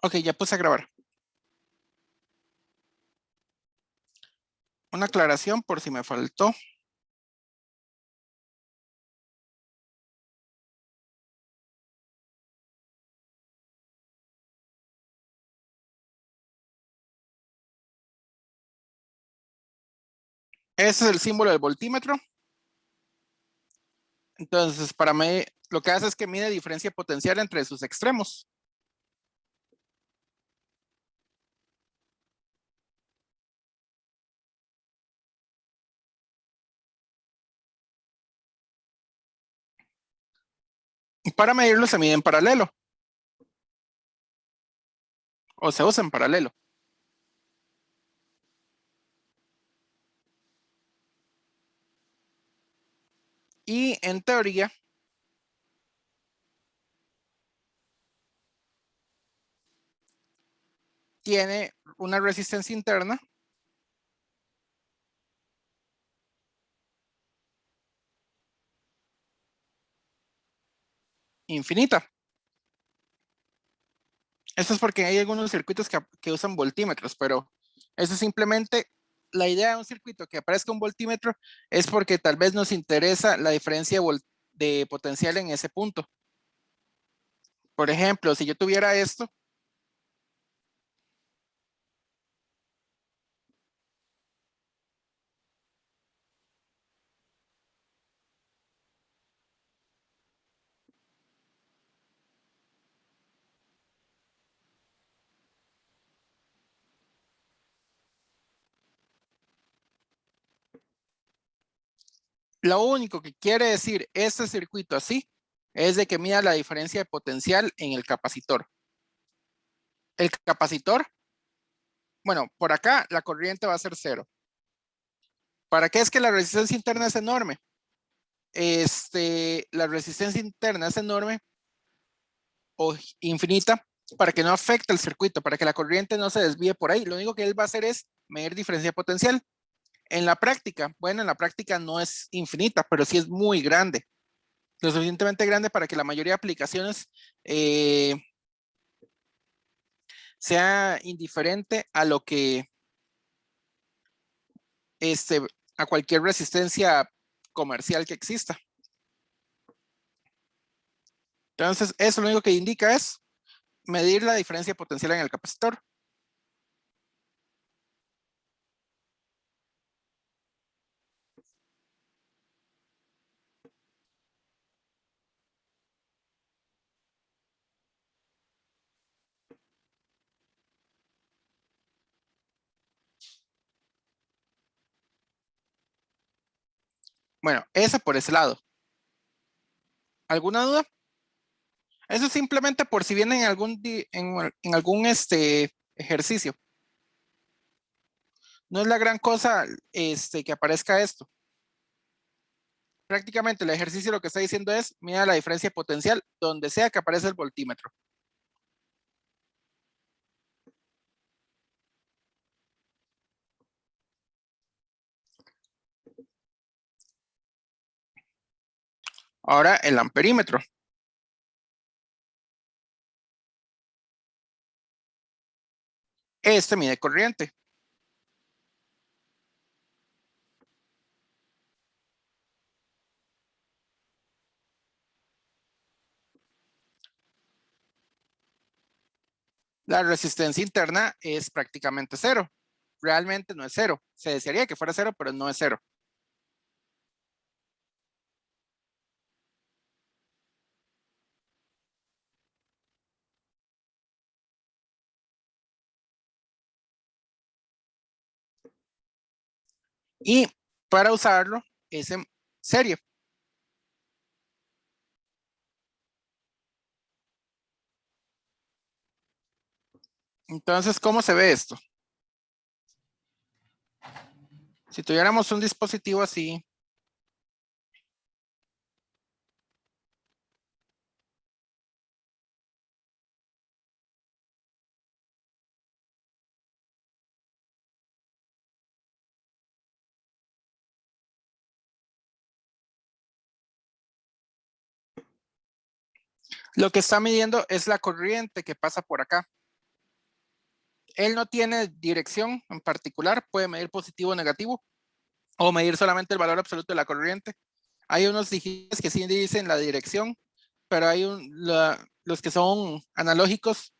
Ok, ya puse a grabar. Una aclaración por si me faltó. Ese es el símbolo del voltímetro. Entonces, para mí, lo que hace es que mide diferencia potencial entre sus extremos. Y para medirlo se mide en paralelo. O se usa en paralelo. Y en teoría, tiene una resistencia interna infinita. Esto es porque hay algunos circuitos que usan voltímetros, pero eso es simplemente la idea de un circuito que aparezca un voltímetro es porque tal vez nos interesa la diferencia de potencial en ese punto. Por ejemplo, si yo tuviera esto, lo único que quiere decir este circuito así es de que mida la diferencia de potencial en el capacitor. El capacitor, bueno, por acá la corriente va a ser cero. ¿Para qué es que la resistencia interna es enorme? La resistencia interna es enorme o infinita para que no afecte el circuito, para que la corriente no se desvíe por ahí. Lo único que él va a hacer es medir diferencia potencial. En la práctica, bueno, en la práctica no es infinita, pero sí es muy grande. Lo suficientemente grande para que la mayoría de aplicaciones sea indiferente a lo que, a cualquier resistencia comercial que exista. Entonces, eso lo único que indica es medir la diferencia potencial en el capacitor. Bueno, esa por ese lado. ¿Alguna duda? Eso es simplemente por si viene en algún ejercicio. No es la gran cosa que aparezca esto. Prácticamente el ejercicio lo que está diciendo es, mira la diferencia potencial donde sea que aparece el voltímetro. Ahora el amperímetro. Este mide corriente. La resistencia interna es prácticamente cero. Realmente no es cero. Se desearía que fuera cero, pero no es cero. Y para usarlo es en serie. Entonces, ¿cómo se ve esto? Si tuviéramos un dispositivo así, lo que está midiendo es la corriente que pasa por acá. Él no tiene dirección en particular, puede medir positivo o negativo, o medir solamente el valor absoluto de la corriente. Hay unos digitales que sí dicen la dirección, pero hay los que son analógicos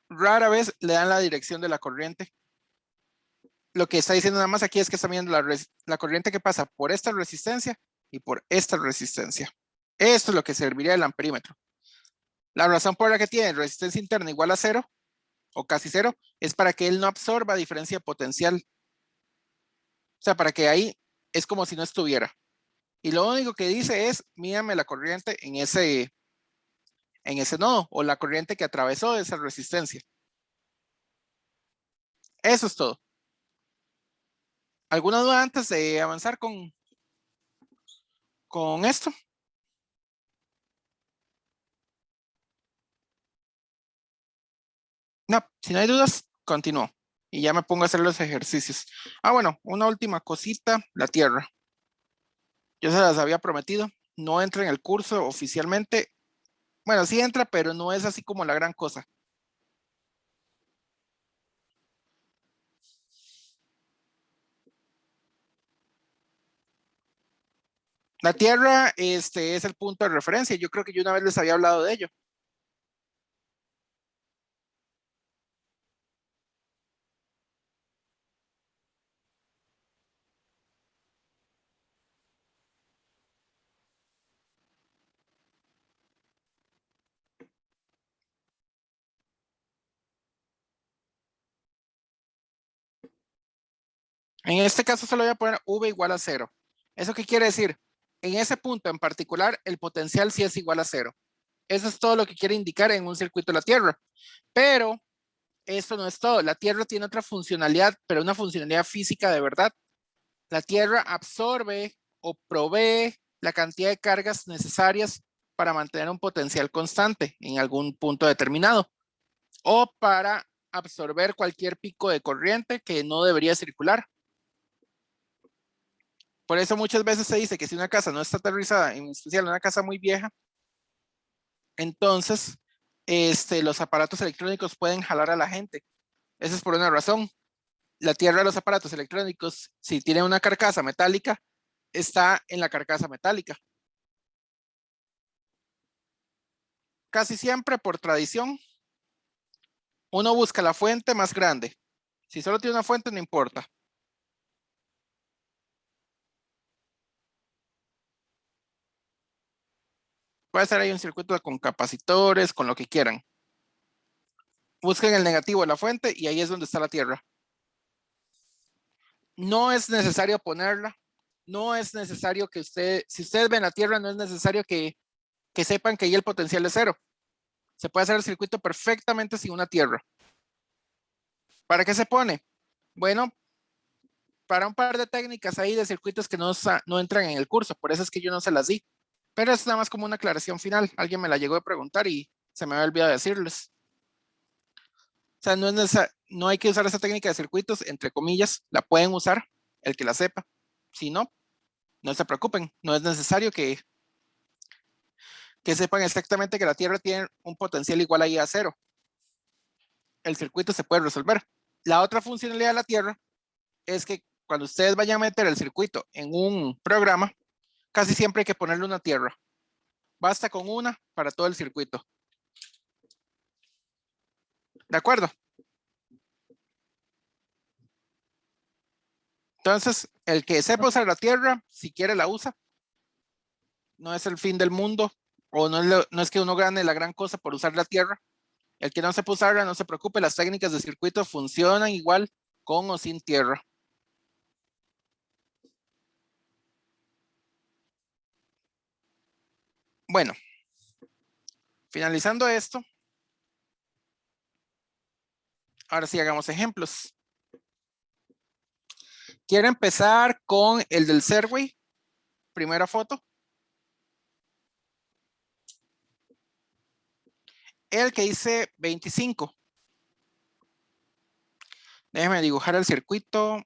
rara vez le dan la dirección de la corriente. Lo que está diciendo nada más aquí es que está viendo la corriente que pasa por esta resistencia y por esta resistencia. Esto es lo que serviría el amperímetro. La razón por la que tiene resistencia interna igual a 0 o casi 0 es para que él no absorba diferencia potencial. O sea, para que ahí es como si no estuviera. Y lo único que dice es, mídame la corriente en ese nodo o la corriente que atravesó esa resistencia. Eso es todo. ¿Alguna duda antes de avanzar con esto? No, si no hay dudas, continúo. Y ya me pongo a hacer los ejercicios. Bueno, una última cosita, la Tierra. Yo se las había prometido. No entra en el curso oficialmente. Bueno, sí entra, pero no es así como la gran cosa. La Tierra, es el punto de referencia. Yo creo que yo una vez les había hablado de ello. En este caso solo voy a poner V igual a 0. ¿Eso qué quiere decir? En ese punto en particular, el potencial sí es igual a 0. Eso es todo lo que quiere indicar en un circuito de la Tierra. Pero esto no es todo. La Tierra tiene otra funcionalidad, pero una funcionalidad física de verdad. La Tierra absorbe o provee la cantidad de cargas necesarias para mantener un potencial constante en algún punto determinado o para absorber cualquier pico de corriente que no debería circular. Por eso muchas veces se dice que si una casa no está aterrizada, en especial una casa muy vieja, entonces los aparatos electrónicos pueden jalar a la gente. Eso es por una razón. La tierra de los aparatos electrónicos, si tiene una carcasa metálica, está en la carcasa metálica. Casi siempre, por tradición, uno busca la fuente más grande. Si solo tiene una fuente, no importa. Puede ser ahí un circuito con capacitores, con lo que quieran. Busquen el negativo de la fuente y ahí es donde está la tierra. No es necesario ponerla. No es necesario que si ustedes ven la tierra, no es necesario que sepan que ahí el potencial es 0. Se puede hacer el circuito perfectamente sin una tierra. ¿Para qué se pone? Bueno, para un par de técnicas ahí de circuitos que no entran en el curso, por eso es que yo no se las di. Pero es nada más como una aclaración final. Alguien me la llegó a preguntar y se me había olvidado decirles. O sea, no hay que usar esa técnica de circuitos, entre comillas, la pueden usar el que la sepa. Si no, no se preocupen, no es necesario que sepan exactamente que la Tierra tiene un potencial igual a I a 0. El circuito se puede resolver. La otra funcionalidad de la Tierra es que cuando ustedes vayan a meter el circuito en un programa, casi siempre hay que ponerle una tierra. Basta con una para todo el circuito. ¿De acuerdo? Entonces, el que sepa usar la tierra, si quiere la usa. No es el fin del mundo, o no es que uno gane la gran cosa por usar la tierra. El que no sepa usarla, no se preocupe, las técnicas de circuito funcionan igual con o sin tierra. Bueno, finalizando esto, ahora sí hagamos ejemplos. Quiero empezar con el del Serway. Primera foto. El que dice 25. Déjeme dibujar el circuito.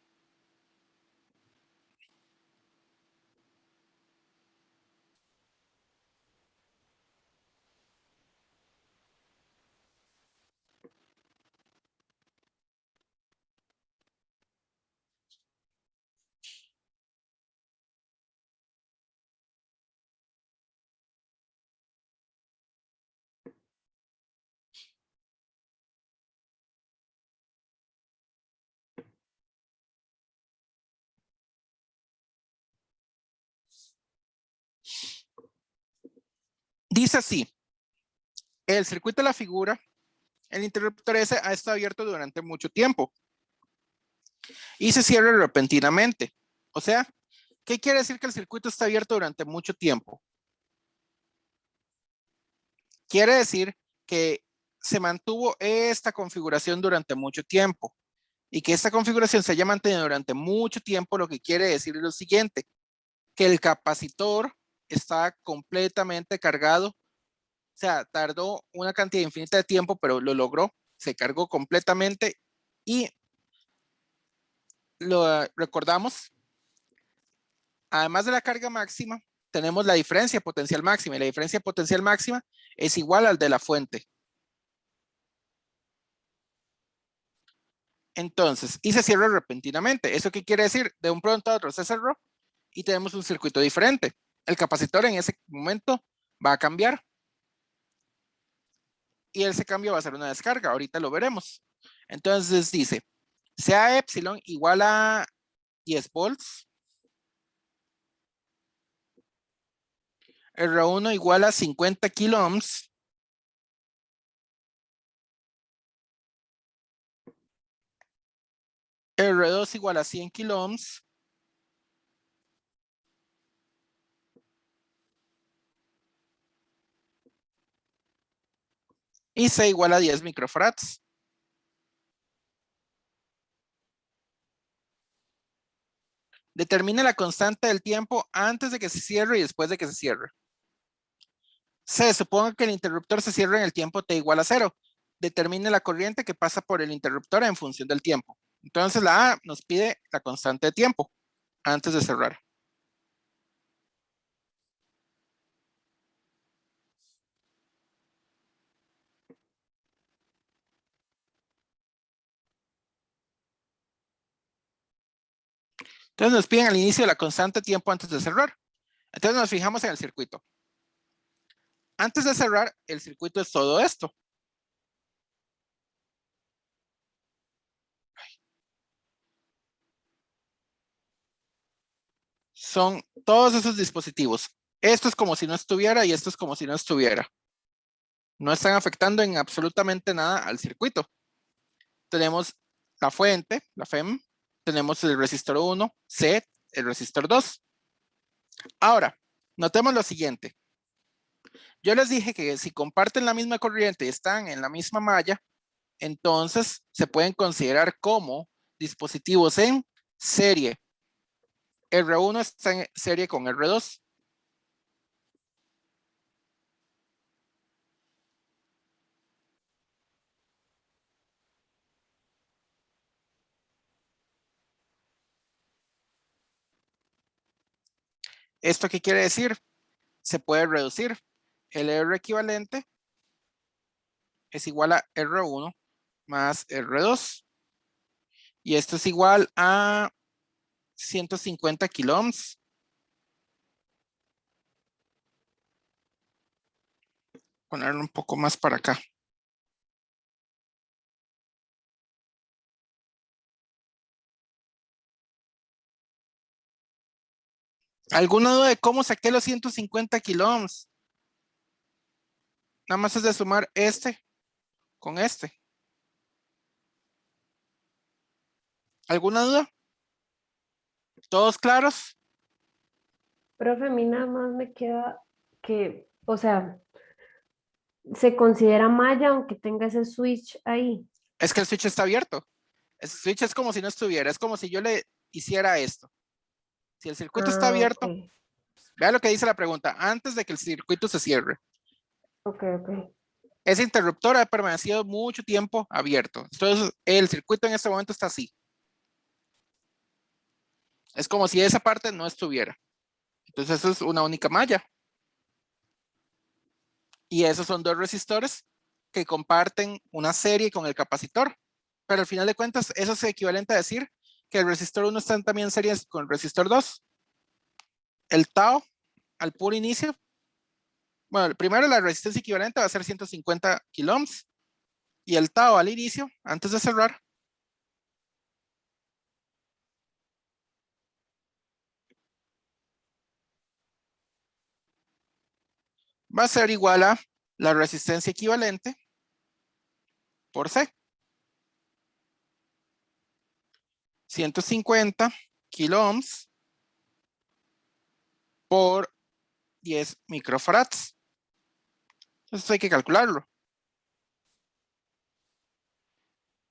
Dice así, el circuito de la figura, el interruptor S ha estado abierto durante mucho tiempo y se cierra repentinamente. O sea, ¿qué quiere decir que el circuito está abierto durante mucho tiempo? Quiere decir que se mantuvo esta configuración durante mucho tiempo y que esta configuración se haya mantenido durante mucho tiempo, lo que quiere decir es lo siguiente, que el capacitor está completamente cargado, o sea, tardó una cantidad infinita de tiempo, pero lo logró, se cargó completamente y lo recordamos, además de la carga máxima, tenemos la diferencia potencial máxima y la diferencia potencial máxima es igual al de la fuente. Entonces, y se cierra repentinamente. ¿Eso qué quiere decir? De un pronto a otro se cerró y tenemos un circuito diferente. El capacitor en ese momento va a cambiar y ese cambio va a ser una descarga. Ahorita lo veremos. Entonces dice, sea epsilon igual a 10 volts, R1 igual a 50 kilo ohms, R2 igual a 100 kilo ohms, y C igual a 10 microfarads. Determine la constante del tiempo antes de que se cierre y después de que se cierre. Se supone que el interruptor se cierra en el tiempo t igual a 0. Determine la corriente que pasa por el interruptor en función del tiempo. Entonces la A nos pide la constante de tiempo antes de cerrar. Entonces nos piden al inicio la constante de tiempo antes de cerrar. Entonces nos fijamos en el circuito. Antes de cerrar, el circuito es todo esto. Son todos esos dispositivos. Esto es como si no estuviera y esto es como si no estuviera. No están afectando en absolutamente nada al circuito. Tenemos la fuente, la FEM, tenemos el resistor 1, C, el resistor 2. Ahora, notemos lo siguiente. Yo les dije que si comparten la misma corriente y están en la misma malla, entonces se pueden considerar como dispositivos en serie. R1 está en serie con R2. ¿Esto qué quiere decir? Se puede reducir. El R equivalente es igual a R1 más R2. Y esto es igual a 150 kilo ohms. Ponerlo un poco más para acá. ¿Alguna duda de cómo saqué los 150 kilo ohms? Nada más es de sumar este con este. ¿Alguna duda? ¿Todos claros? Profe, a mí nada más me queda que, o sea, se considera malla aunque tenga ese switch ahí. Es que el switch está abierto. El switch es como si no estuviera. Es como si yo le hiciera esto. Si el circuito está Ah, ok, abierto, vea lo que dice la pregunta. Antes de que el circuito se cierre. ok, ok. Ese interruptor ha permanecido mucho tiempo abierto. Entonces, el circuito en este momento está así. Es como si esa parte no estuviera. Entonces, eso es una única malla. Y esos son dos resistores que comparten una serie con el capacitor. Pero al final de cuentas, eso es equivalente a decir que el resistor 1 está también en serie con el resistor 2. El tau al puro inicio, bueno, primero la resistencia equivalente va a ser 150 kilo ohms y el tau al inicio, antes de cerrar, va a ser igual a la resistencia equivalente por C. 150 kilo ohms por 10 microfarads. Entonces hay que calcularlo.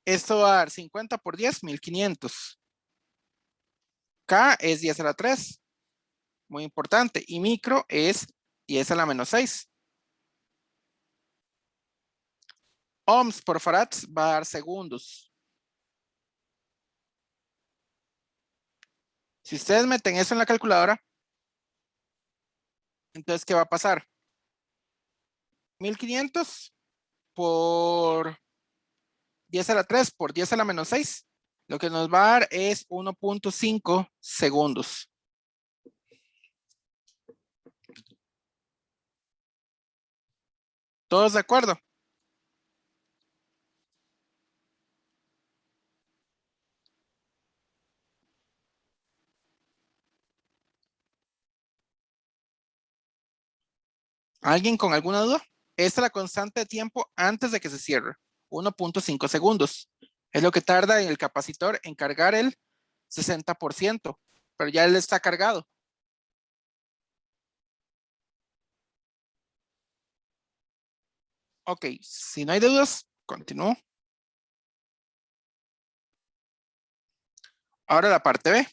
Esto va a dar 50 por 10, 1500. K es 10 a la 3. Muy importante. Y micro es 10 a la menos 6. Ohms por farads va a dar segundos. Si ustedes meten eso en la calculadora, entonces, ¿qué va a pasar? 1500 por 10 a la 3 por 10 a la menos 6. Lo que nos va a dar es 1.5 segundos. ¿Todos de acuerdo? ¿Alguien con alguna duda? Esta es la constante de tiempo antes de que se cierre. 1.5 segundos. Es lo que tarda el capacitor en cargar el 60%. Pero ya él está cargado. Ok, si no hay dudas, continúo. Ahora la parte B.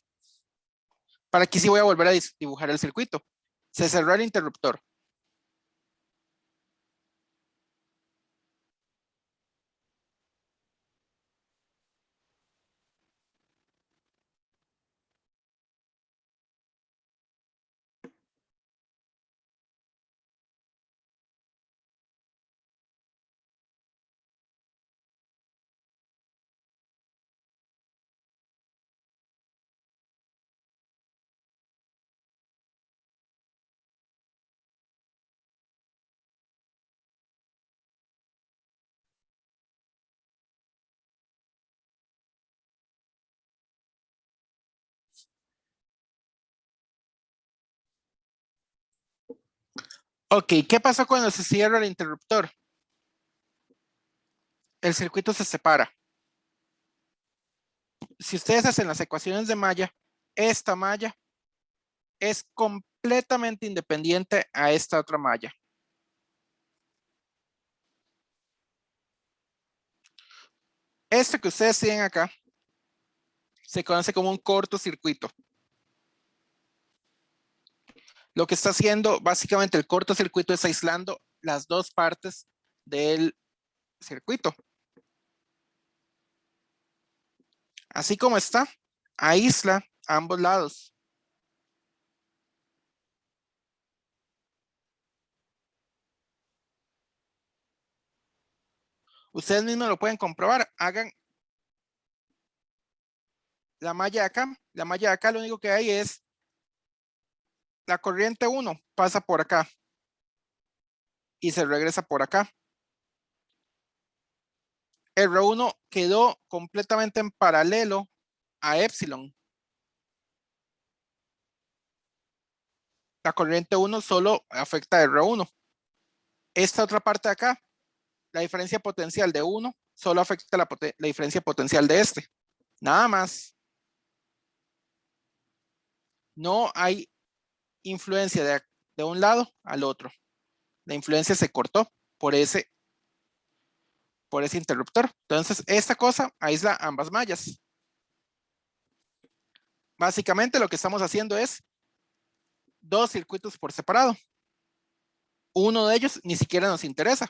Para aquí sí voy a volver a dibujar el circuito. Se cerró el interruptor. Ok, ¿qué pasó cuando se cierra el interruptor? El circuito se separa. Si ustedes hacen las ecuaciones de malla, esta malla es completamente independiente a esta otra malla. Esto que ustedes tienen acá se conoce como un cortocircuito. Lo que está haciendo básicamente el cortocircuito es aislando las dos partes del circuito. Así como está, aísla ambos lados. Ustedes mismos lo pueden comprobar. Hagan la malla de acá. La malla de acá lo único que hay es la corriente 1 pasa por acá y se regresa por acá. R1 quedó completamente en paralelo a epsilon. La corriente 1 solo afecta a R1. Esta otra parte de acá, la diferencia potencial de 1 solo afecta la diferencia potencial de este. Nada más. No hay influencia de un lado al otro. La influencia se cortó por ese interruptor. Entonces, esta cosa aísla ambas mallas. Básicamente lo que estamos haciendo es dos circuitos por separado. Uno de ellos ni siquiera nos interesa.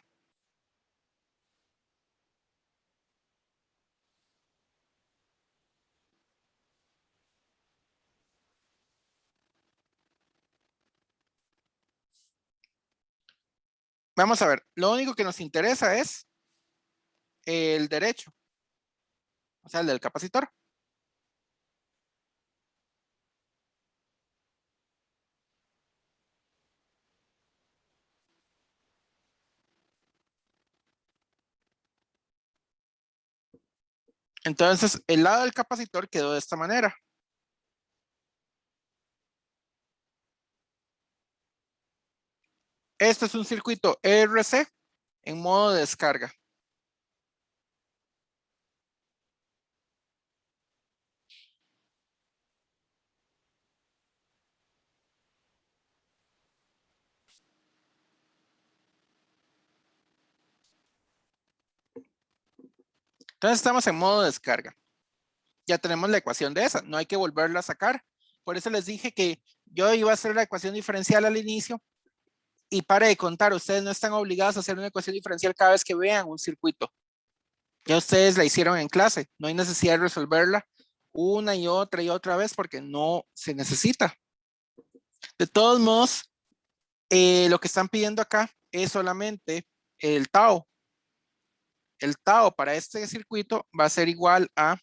Vamos a ver, lo único que nos interesa es el derecho, o sea, el del capacitor. Entonces, el lado del capacitor quedó de esta manera. Este es un circuito ERC en modo de descarga. Entonces estamos en modo de descarga. Ya tenemos la ecuación de esa, no hay que volverla a sacar. Por eso les dije que yo iba a hacer la ecuación diferencial al inicio y pare de contar, ustedes no están obligados a hacer una ecuación diferencial cada vez que vean un circuito. Ya ustedes la hicieron en clase, no hay necesidad de resolverla una y otra vez porque no se necesita. De todos modos, lo que están pidiendo acá es solamente el tau. El tau para este circuito va a ser igual a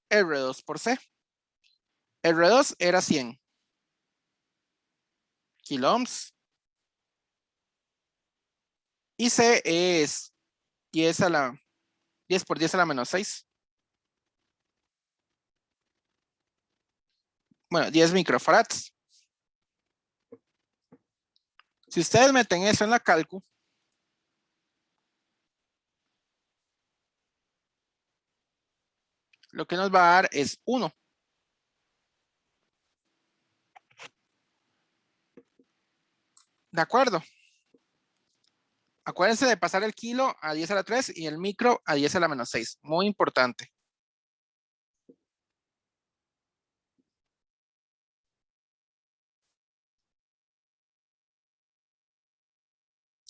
R2 por C. R2 era 100 kiloohms y C es 10 por 10 a la menos 6. Bueno, 10 microfarads. Si ustedes meten eso en la calcu, lo que nos va a dar es 1. ¿De acuerdo? Acuérdense de pasar el kilo a 10 a la 3 y el micro a 10 a la menos 6. Muy importante.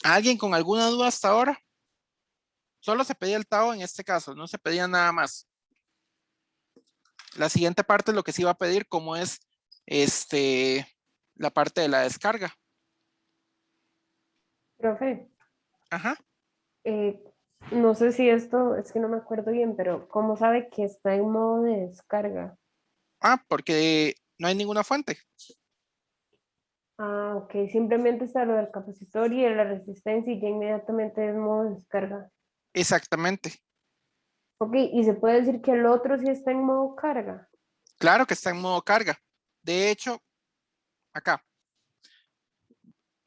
¿Alguien con alguna duda hasta ahora? Solo se pedía el tau en este caso, no se pedía nada más. La siguiente parte es lo que se iba a pedir, como es la parte de la descarga. Profe, Ajá. no sé si esto, es que no me acuerdo bien, pero ¿cómo sabe que está en modo de descarga? Porque no hay ninguna fuente. Ah, ok, simplemente está lo del capacitor y de la resistencia y ya inmediatamente es modo de descarga. Exactamente. Ok, y se puede decir que el otro sí está en modo carga. Claro que está en modo carga. De hecho, acá.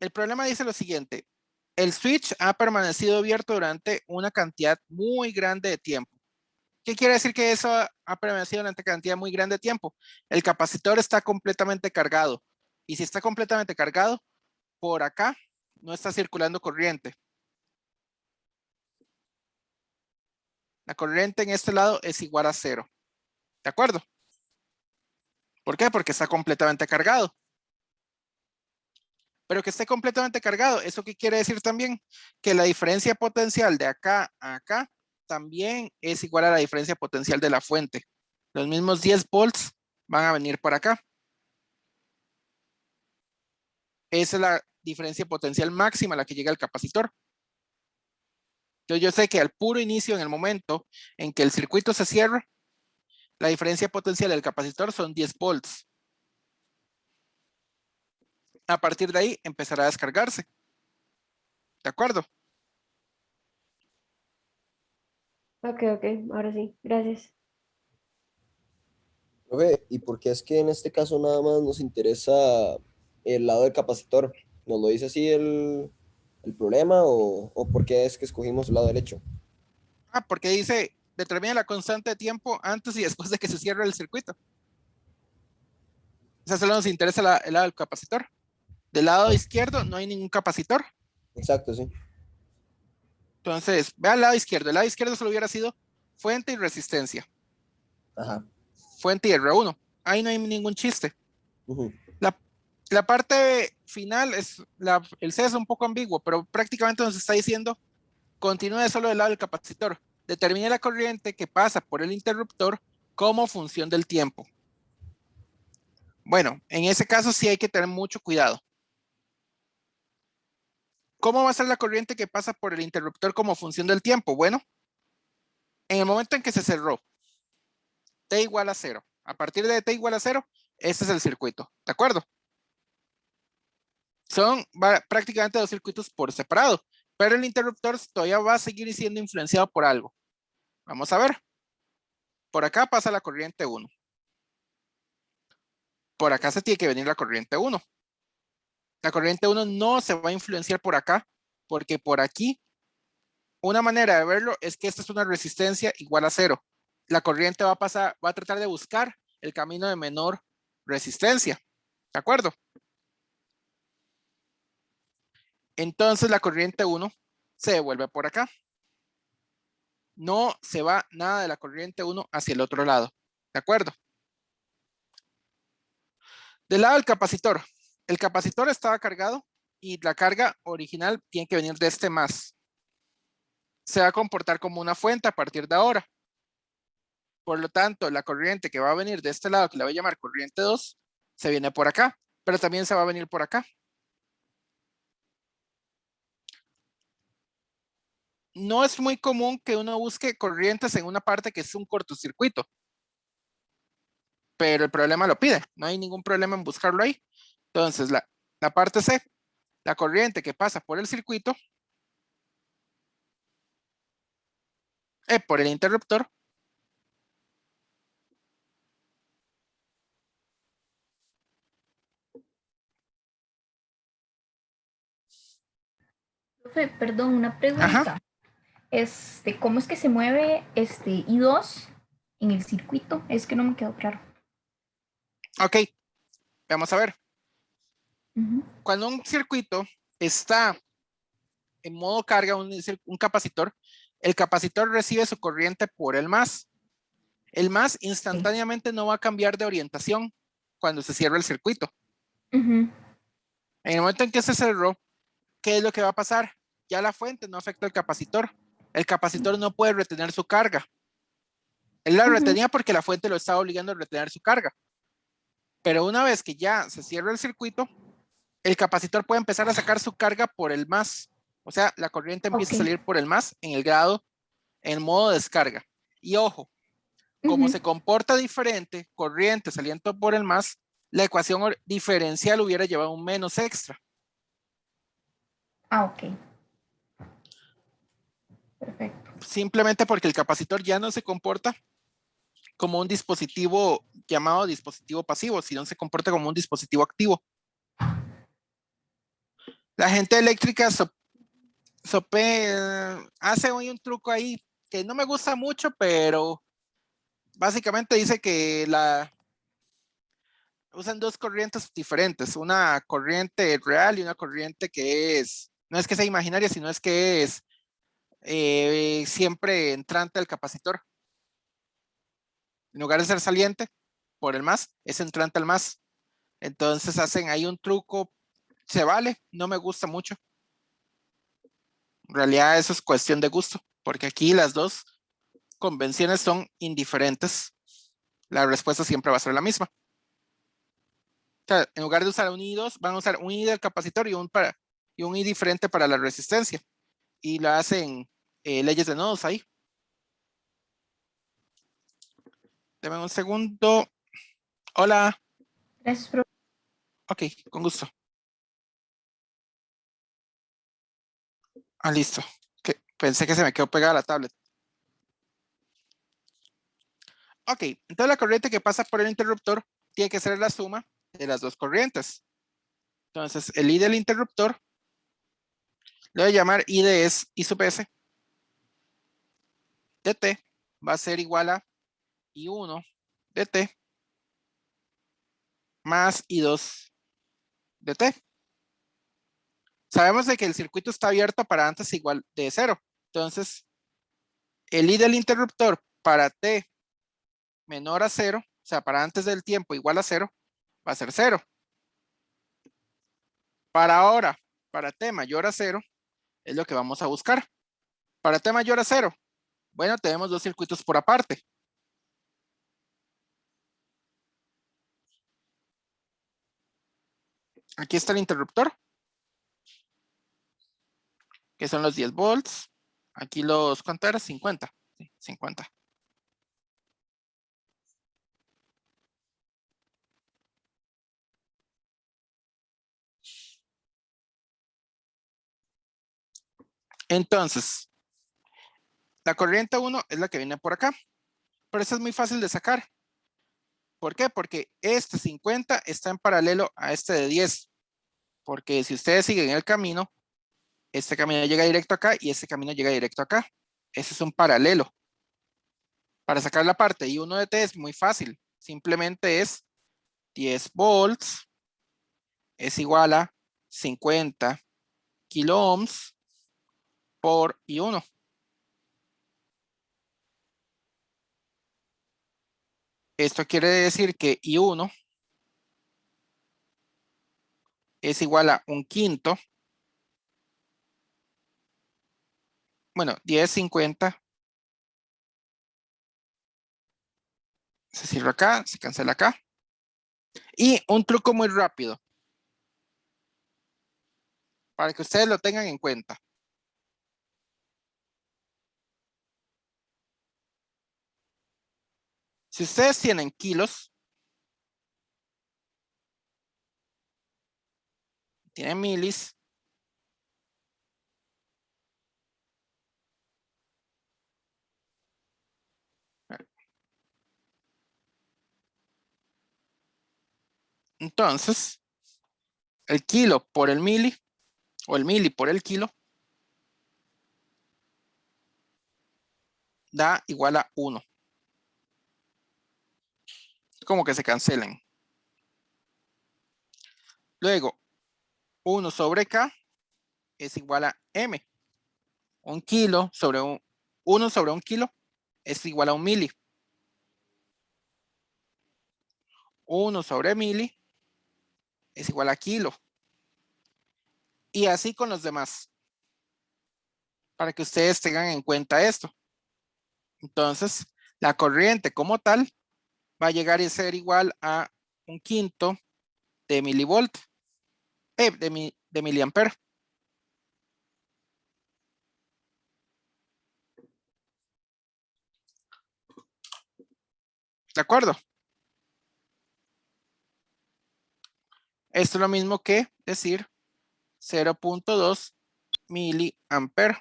El problema dice lo siguiente. El switch ha permanecido abierto durante una cantidad muy grande de tiempo. ¿Qué quiere decir que eso ha permanecido durante una cantidad muy grande de tiempo? El capacitor está completamente cargado. Y si está completamente cargado, por acá no está circulando corriente. La corriente en este lado es igual a 0. ¿De acuerdo? ¿Por qué? Porque está completamente cargado. Pero que esté completamente cargado, ¿eso qué quiere decir también? Que la diferencia potencial de acá a acá también es igual a la diferencia potencial de la fuente. Los mismos 10 volts van a venir por acá. Esa es la diferencia potencial máxima a la que llega el capacitor. Entonces yo sé que al puro inicio, en el momento en que el circuito se cierra, la diferencia potencial del capacitor son 10 volts. A partir de ahí empezará a descargarse. ¿De acuerdo? Ok, ok, ahora sí, gracias. Profe, ¿y por qué es que en este caso nada más nos interesa el lado del capacitor? ¿Nos lo dice así el problema o por qué es que escogimos el lado derecho? Porque dice, determina la constante de tiempo antes y después de que se cierre el circuito. O sea, solo nos interesa el lado del capacitor. Del lado izquierdo no hay ningún capacitor. Exacto, sí. Entonces, ve al lado izquierdo. El lado izquierdo solo hubiera sido fuente y resistencia. Ajá. Fuente y R1. Ahí no hay ningún chiste. Ujú. La parte final, el C es un poco ambiguo, pero prácticamente nos está diciendo, continúe solo del lado del capacitor. Determine la corriente que pasa por el interruptor como función del tiempo. Bueno, en ese caso sí hay que tener mucho cuidado. ¿Cómo va a ser la corriente que pasa por el interruptor como función del tiempo? Bueno, en el momento en que se cerró, T igual a 0. A partir de T igual a 0, este es el circuito. ¿De acuerdo? Son prácticamente dos circuitos por separado, pero el interruptor todavía va a seguir siendo influenciado por algo. Vamos a ver. Por acá pasa la corriente 1. Por acá se tiene que venir la corriente 1. La corriente 1 no se va a influenciar por acá, porque por aquí, una manera de verlo es que esta es una resistencia igual a 0. La corriente va a tratar de buscar el camino de menor resistencia. ¿De acuerdo? Entonces la corriente 1 se devuelve por acá. No se va nada de la corriente 1 hacia el otro lado. ¿De acuerdo? Del lado del capacitor. El capacitor estaba cargado y la carga original tiene que venir de este más. Se va a comportar como una fuente a partir de ahora. Por lo tanto, la corriente que va a venir de este lado, que la voy a llamar corriente 2, se viene por acá, pero también se va a venir por acá. No es muy común que uno busque corrientes en una parte que es un cortocircuito, pero el problema lo pide. No hay ningún problema en buscarlo ahí. Entonces, la parte C, la corriente que pasa por el circuito, por el interruptor, Profe, perdón, una pregunta. ajá, ¿Cómo es que se mueve I2 en el circuito? Es que no me quedó claro. ok, vamos a ver. Ujú. Cuando un circuito está en modo carga, un capacitor, el capacitor recibe su corriente por el más. El más instantáneamente no va a cambiar de orientación cuando se cierra el circuito. Ujú. En el momento en que se cerró, ¿qué es lo que va a pasar? Ya la fuente no afecta al capacitor. El capacitor no puede retener su carga. Él la Ujú. retenía porque la fuente lo estaba obligando a retener su carga. Pero una vez que ya se cierra el circuito, el capacitor puede empezar a sacar su carga por el más. O sea, la corriente empieza a Ok. salir por el más en el grado, en modo descarga. Y ojo, como Ujú. se comporta diferente, corriente saliendo por el más, la ecuación diferencial hubiera llevado un menos extra. Ah, ok. Perfecto. Simplemente porque el capacitor ya no se comporta como un dispositivo llamado dispositivo pasivo, sino se comporta como un dispositivo activo. La gente eléctrica hace hoy un truco ahí que no me gusta mucho, pero básicamente dice que usan dos corrientes diferentes, una corriente real y una corriente que no es que sea imaginaria, sino es que es siempre entrante al capacitor. En lugar de ser saliente por el más, es entrante al más. Entonces hacen ahí un truco, se vale, no me gusta mucho. En realidad eso es cuestión de gusto, porque aquí las dos convenciones son indiferentes. La respuesta siempre va a ser la misma. O sea, en lugar de usar un I2, van a usar un I del capacitor y un I diferente para la resistencia. Y la hacen leyes de nodos ahí. Deme un segundo. Hola. Gracias, profe. Ok, con gusto. Ah, listo. Pensé que se me quedó pegada la tablet. Ok, entonces la corriente que pasa por el interruptor tiene que ser la suma de las dos corrientes. Entonces, el I del interruptor le voy a llamar I de I sub S de T va a ser igual a I1 de T más I2 de T. Sabemos de que el circuito está abierto para antes igual de 0. Entonces, el I del interruptor para T menor a 0, o sea, para antes del tiempo igual a 0, va a ser 0. Para ahora, para T mayor a 0, es lo que vamos a buscar. Para T mayor a 0, bueno, tenemos dos circuitos por aparte. Aquí está el interruptor, que son los 10 volts. Aquí los, ¿cuánto era? 50. Sí, 50. Entonces, la corriente 1 es la que viene por acá. Pero eso es muy fácil de sacar. ¿Por qué? Porque este 50 está en paralelo a este de 10. Porque si ustedes siguen el camino, este camino llega directo acá y este camino llega directo acá. Ese es un paralelo. Para sacar la parte I1 de T es muy fácil. Simplemente es 10 volts es igual a 50 kilo ohms por I1. Esto quiere decir que I1 es igual a 1/5. Bueno, 10, 50. Se cierra acá, se cancela acá. Y un truco muy rápido, para que ustedes lo tengan en cuenta. Si ustedes tienen kilos, tienen milis, entonces el kilo por el mili o el mili por el kilo da igual a 1. Como que se cancelan. Luego, 1 sobre K es igual a M. 1 kilo sobre 1 sobre 1 kilo es igual a 1 mili. 1 sobre mili es igual a kilo. Y así con los demás. Para que ustedes tengan en cuenta esto. Entonces, la corriente como tal va a llegar a ser igual a 1/5 de milivolt, de miliampere. ¿De acuerdo? Esto es lo mismo que decir 0.2 miliampere.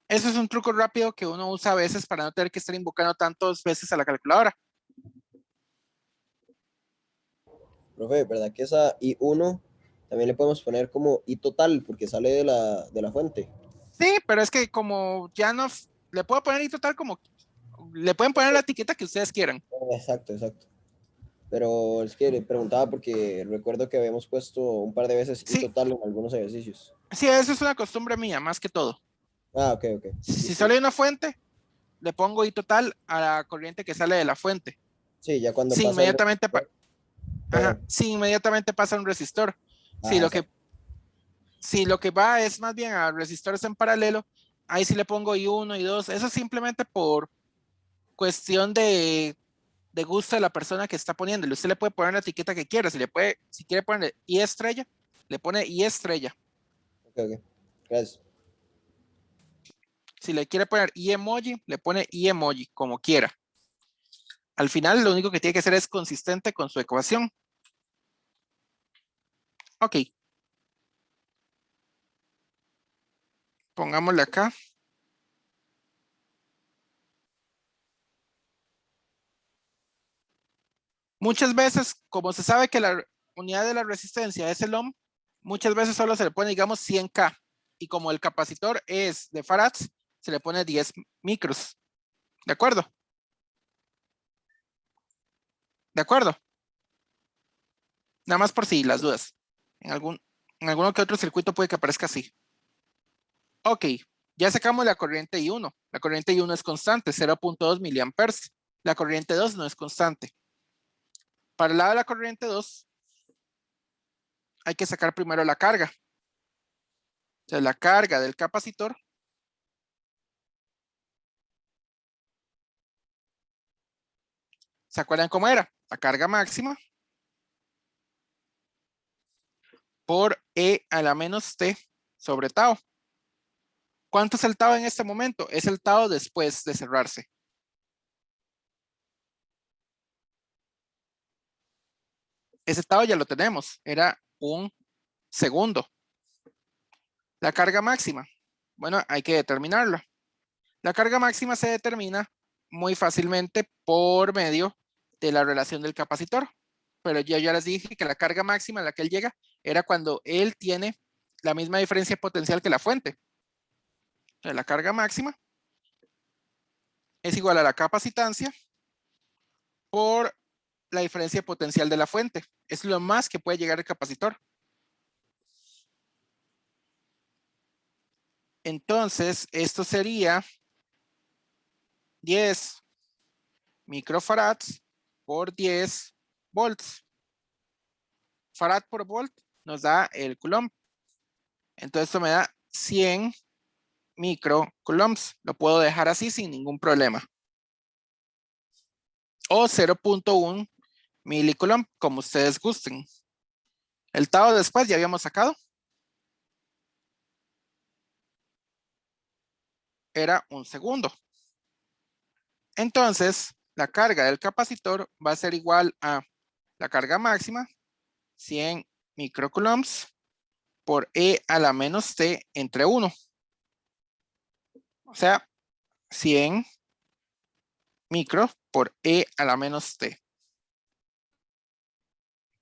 Eso es un truco rápido que uno usa a veces para no tener que estar invocando tantas veces a la calculadora. Profe, ¿verdad que esa I1 también le podemos poner como I total porque sale de la fuente? Sí, pero es que como ya no, le puedo poner y total como, le pueden poner la etiqueta que ustedes quieran. Exacto, exacto. Pero es que le preguntaba porque recuerdo que habíamos puesto un par de veces I Sí, total en algunos ejercicios. sí, eso es una costumbre mía, más que todo. Ah, ok, ok. Si sale de una fuente, le pongo I total a la corriente que sale de la fuente. Sí, ya cuando Sí, pasa el inmediatamente, todo. sí, inmediatamente pasa un resistor. Sí, Ajá, si lo que va es más bien a resistores en paralelo, ahí sí le pongo I1, I2. Eso es simplemente por cuestión de gusto de la persona que está poniéndole. Usted le puede poner la etiqueta que quiera. Si quiere ponerle I estrella, le pone I estrella. ok, ok. Gracias. Si le quiere poner I emoji, le pone I emoji, como quiera. Al final, lo único que tiene que hacer es consistente con su ecuación. Ok. Pongámosle acá. Muchas veces, como se sabe que la unidad de la resistencia es el ohm, muchas veces solo se le pone, digamos, 100K. Y como el capacitor es de farads, se le pone 10 micros. ¿De acuerdo? ¿De acuerdo? Nada más por si las dudas. En alguno que otro circuito puede que aparezca así. Ok, ya sacamos la corriente I1. La corriente I1 es constante, 0.2 miliamperes. La corriente 2 no es constante. Para el lado de la corriente 2, hay que sacar primero la carga. Entonces, la carga del capacitor ¿se acuerdan cómo era? La carga máxima por E a la menos T sobre tau. ¿Cuánto es el tau en este momento? Es el tau después de cerrarse. Ese tau ya lo tenemos. Era 1 segundo. La carga máxima. Bueno, hay que determinarla. La carga máxima se determina muy fácilmente por medio de la relación del capacitor. Pero ya les dije que la carga máxima a la que él llega era cuando él tiene la misma diferencia potencial que la fuente. Entonces, la carga máxima es igual a la capacitancia por la diferencia potencial de la fuente. Es lo más que puede llegar el capacitor. Entonces, esto sería 10 microfarads por 10 volts. Farad por volt nos da el coulomb. Entonces, esto me da 100 microcoulombs. Lo puedo dejar así sin ningún problema. O 0.1 milicoulomb, como ustedes gusten. El tau después ya habíamos sacado. Era 1 segundo. Entonces, la carga del capacitor va a ser igual a la carga máxima, 100 microcoulombs, por E a la menos T entre 1. O sea, 100 micro por E a la menos T.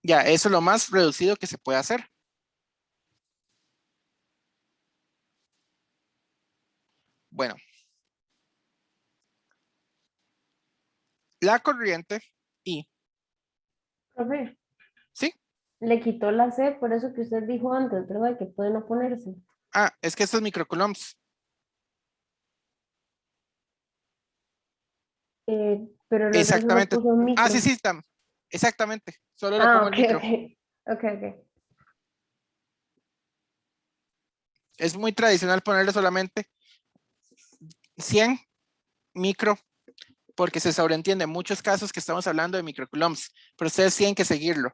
Ya, eso es lo más reducido que se puede hacer. Bueno. La corriente I. Profe, ¿Sí? le quitó la C, por eso que usted dijo antes, ¿verdad? Que puede no ponerse. Ah, es que estos microcoulombs. Pero los otros solo Exactamente. puso micro. Ah, sí, exactamente. Solo le Ah, pongo ok, el micro. ok. Es muy tradicional ponerle solamente 100 micro, porque se sobreentiende en muchos casos que estamos hablando de microcoulombs, pero ustedes tienen que seguirlo.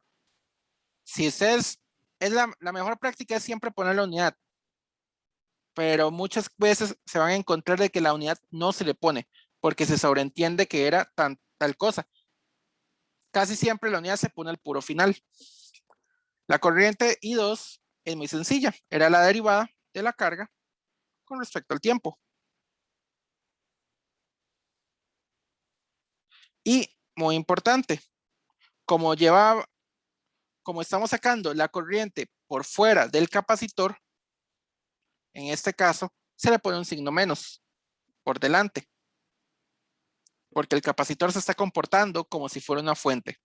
Si ustedes, la mejor práctica es siempre poner la unidad, pero muchas veces se van a encontrar de que la unidad no se le pone, porque se sobreentiende que era tal cosa. Casi siempre la unidad se pone al puro final. La corriente I2 es muy sencilla, era la derivada de la carga con respecto al tiempo. Y muy importante, como estamos sacando la corriente por fuera del capacitor, en este caso se le pone un signo menos por delante, porque el capacitor se está comportando como si fuera una fuente.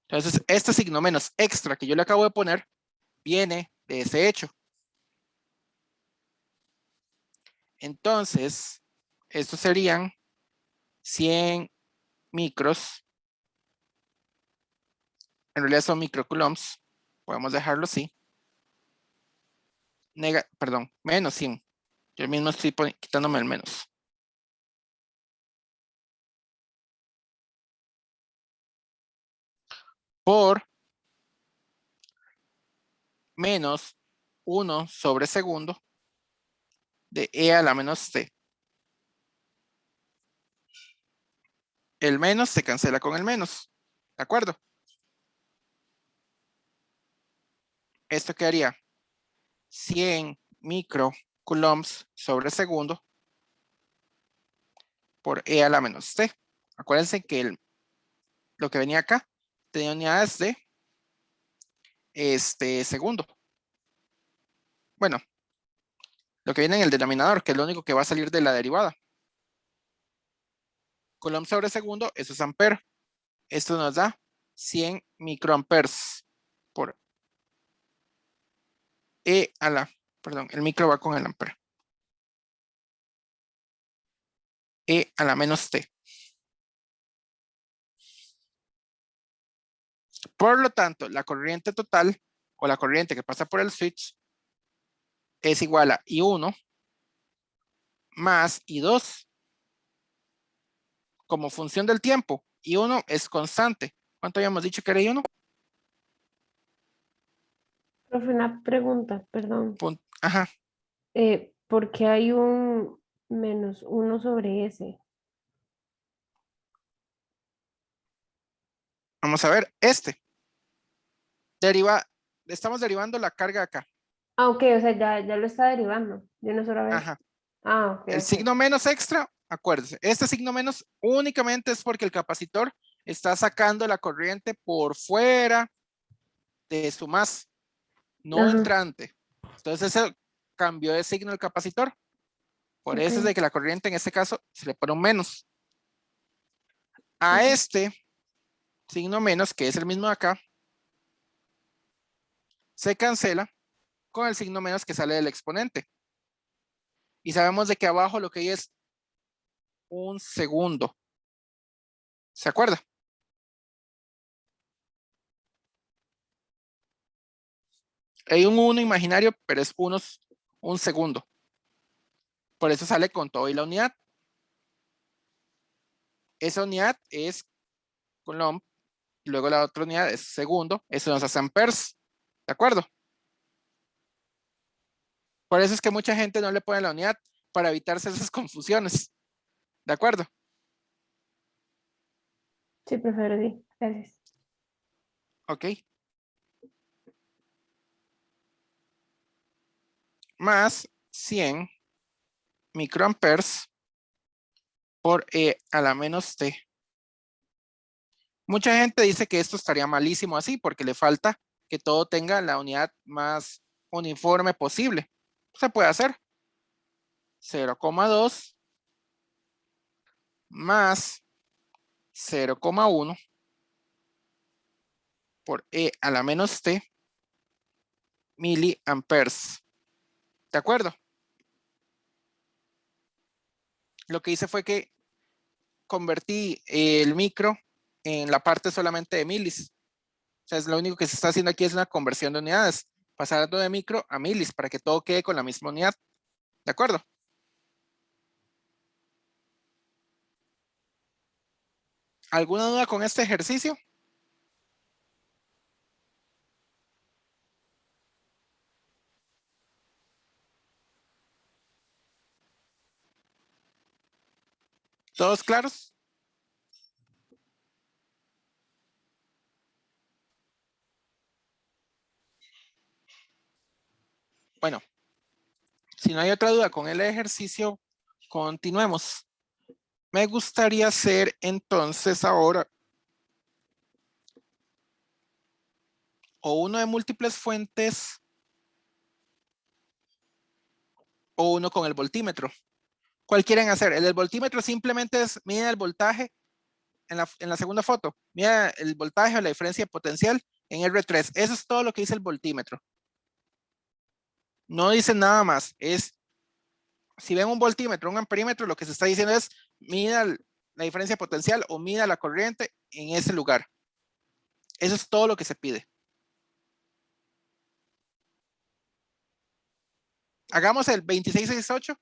Entonces, este signo menos extra que yo le acabo de poner viene de ese hecho. Entonces, estos serían 100 micros. En realidad son microcoulombs. Podemos dejarlo así. Perdón, menos 100. Yo mismo estoy quitándome el menos. Por menos 1 sobre segundo de E a la menos T. El menos se cancela con el menos. ¿De acuerdo? Esto quedaría 100 microcoulombs sobre segundo por E a la menos T. Acuérdense que lo que venía acá tenía unidades de segundo. Bueno, lo que viene en el denominador, que es lo único que va a salir de la derivada. Coulomb sobre segundo, eso es ampere. Esto nos da 100 microamperes por E a la, perdón, el micro va con el ampere. E a la menos T. Por lo tanto, la corriente total o la corriente que pasa por el switch es igual a I1 más I2 como función del tiempo. I1 es constante. ¿Cuánto habíamos dicho que era I1? Profe, una pregunta, perdón. Ajá. ¿Por qué hay un menos 1 sobre S? Vamos a ver, estamos derivando la carga acá. Ah, ok, o sea, ya lo está derivando de una sola vez. Ajá. Ah, ok, El ok. signo menos extra acuérdense, este signo menos únicamente es porque el capacitor está sacando la corriente por fuera de su más, no Ajá. entrante. Entonces ese cambió de signo el capacitor. Por eso es Ok. de que la corriente en este caso se le pone un menos. A Ujú. este signo menos, que es el mismo de acá, se cancela con el signo menos que sale del exponente. Y sabemos de que abajo lo que hay es un segundo. ¿Se acuerda? Hay un 1 imaginario, pero es un segundo. Por eso sale con todo y la unidad. Esa unidad es coulomb, y luego la otra unidad es segundo. Eso nos hace amperes. ¿De acuerdo? Por eso es que mucha gente no le pone la unidad para evitarse esas confusiones. ¿De acuerdo? Sí, prefiero sí. Gracias. Ok. Más 100 microamperes por E a la menos T. Mucha gente dice que esto estaría malísimo así porque le falta que todo tenga la unidad más uniforme posible. Se puede hacer 0,2 más 0,1 por E a la menos T miliamperes. ¿De acuerdo? Lo que hice fue que convertí el micro en la parte solamente de milis. O sea, es lo único que se está haciendo aquí es una conversión de unidades, pasando de micro a milis para que todo quede con la misma unidad. ¿De acuerdo? ¿Alguna duda con este ejercicio? ¿Todos claros? Bueno, si no hay otra duda con el ejercicio, continuemos. Me gustaría hacer entonces ahora o uno de múltiples fuentes o uno con el voltímetro. ¿Cuál quieren hacer? El del voltímetro simplemente es mide el voltaje en la segunda foto. Mira el voltaje o la diferencia de potencial en R3. Eso es todo lo que dice el voltímetro. No dice nada más. Es, si ven un voltímetro, un amperímetro, lo que se está diciendo es mida la diferencia potencial o mida la corriente en ese lugar. Eso es todo lo que se pide. Hagamos el 2668,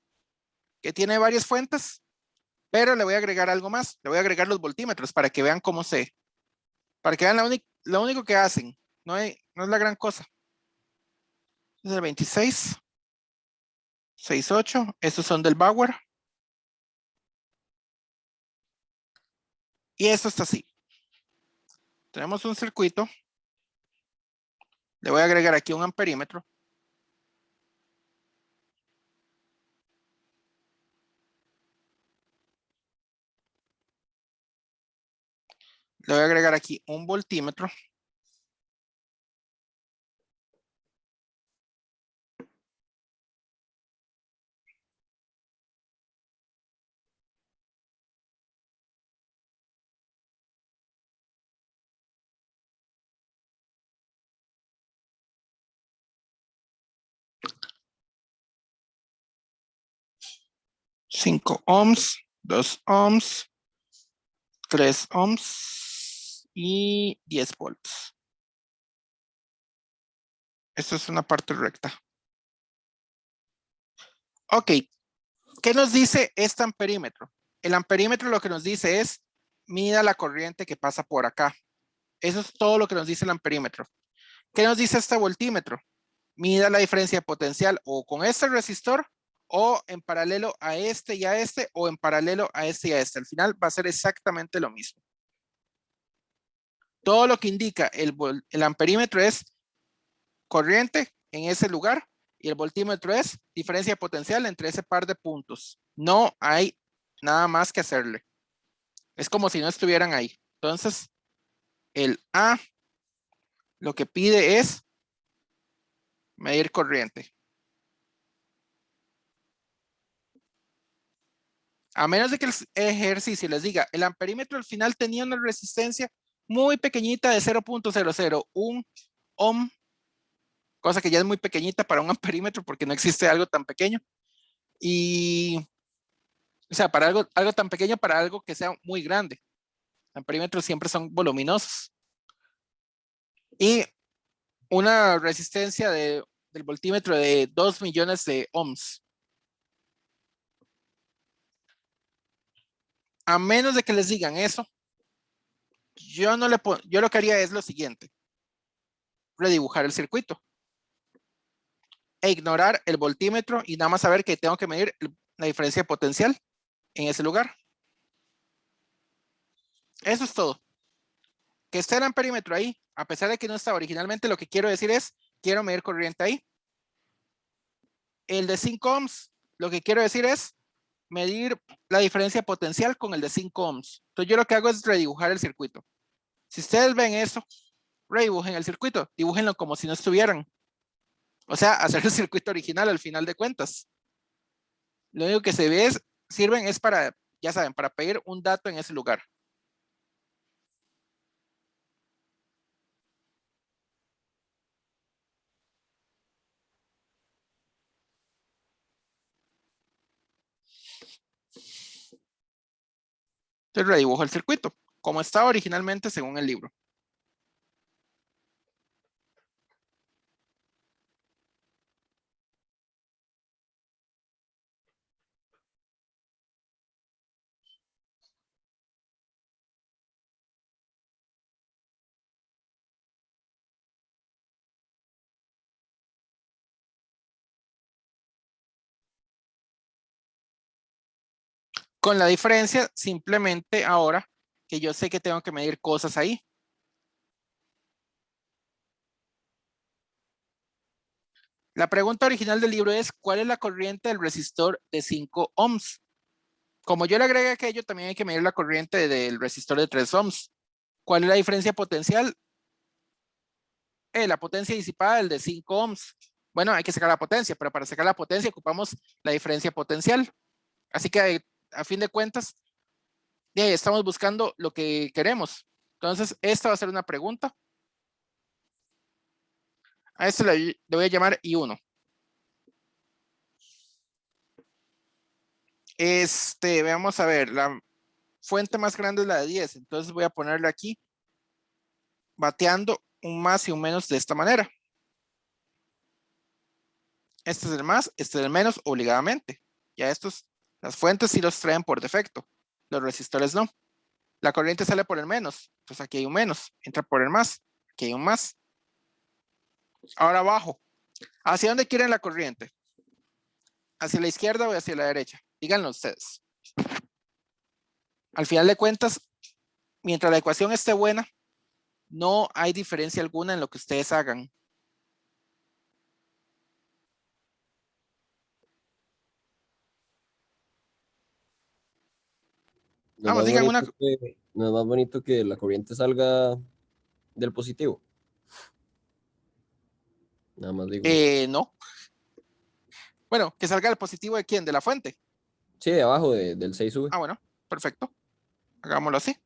que tiene varias fuentes, pero le voy a agregar algo más. Le voy a agregar los voltímetros para que vean cómo para que vean lo único que hacen. No es la gran cosa. Es el 2668. Estos son del Bauer. Y esto está así. Tenemos un circuito. Le voy a agregar aquí un amperímetro. Le voy a agregar aquí un voltímetro. $5 ohms, 2 ohms, 3 ohms y 10 volts. Esto es una parte recta. Ok, ¿qué nos dice este amperímetro? El amperímetro lo que nos dice es, mida la corriente que pasa por acá. Eso es todo lo que nos dice el amperímetro. ¿Qué nos dice este voltímetro? Mida la diferencia de potencial o con este resistor o en paralelo a este y a este o en paralelo a este y a este. Al final va a ser exactamente lo mismo. Todo lo que indica el amperímetro es corriente en ese lugar y el voltímetro es diferencia de potencial entre ese par de puntos. No hay nada más que hacerle. Es como si no estuvieran ahí. Entonces, el A lo que pide es medir corriente. A menos de que el ejercicio les diga, el amperímetro al final tenía una resistencia muy pequeñita de 0.001 ohm, cosa que ya es muy pequeñita para un amperímetro porque no existe algo tan pequeño. Y, o sea, para algo tan pequeño para algo que sea muy grande. Amperímetros siempre son voluminosos. Y una resistencia del voltímetro de 2 millones de ohms. A menos de que les digan eso, yo lo que haría es lo siguiente: redibujar el circuito e ignorar el voltímetro y nada más saber que tengo que medir la diferencia potencial en ese lugar. Eso es todo. Que esté el amperímetro ahí, a pesar de que no estaba originalmente, lo que quiero decir es, quiero medir corriente ahí. El de 5 ohms, lo que quiero decir es medir la diferencia potencial con el de 5 ohms. Entonces yo lo que hago es redibujar el circuito. Si ustedes ven eso, redibujen el circuito, dibújenlo como si no estuvieran. O sea, hacer el circuito original al final de cuentas. Lo único que sirven es para, ya saben, para pedir un dato en ese lugar. Entonces redibujo el circuito, como estaba originalmente según el libro. Con la diferencia, simplemente ahora que yo sé que tengo que medir cosas ahí. La pregunta original del libro es, ¿cuál es la corriente del resistor de 5 ohms? Como yo le agregué aquello, también hay que medir la corriente del resistor de 3 ohms. ¿Cuál es la diferencia potencial? La potencia disipada del de 5 ohms. Bueno, hay que sacar la potencia, pero para sacar la potencia ocupamos la diferencia potencial. Así que a fin de cuentas, estamos buscando lo que queremos. Entonces, esta va a ser una pregunta. A esto le voy a llamar I1. Vamos a ver, la fuente más grande es la de 10, entonces voy a ponerle aquí, bateando un más y un menos de esta manera. Este es el más, este es el menos obligadamente. Ya las fuentes sí los traen por defecto, los resistores no. La corriente sale por el menos, entonces aquí hay un menos, entra por el más, aquí hay un más. Ahora bajo. ¿Hacia dónde quieren la corriente? ¿Hacia la izquierda o hacia la derecha? Díganlo ustedes. Al final de cuentas, mientras la ecuación esté buena, no hay diferencia alguna en lo que ustedes hagan. Vamos, digan una. No es más bonito que la corriente salga del positivo. Nada más digo. No. Bueno, que salga el positivo de quién, de la fuente. Sí, de abajo del 6V. Ah, bueno, perfecto. Hagámoslo así.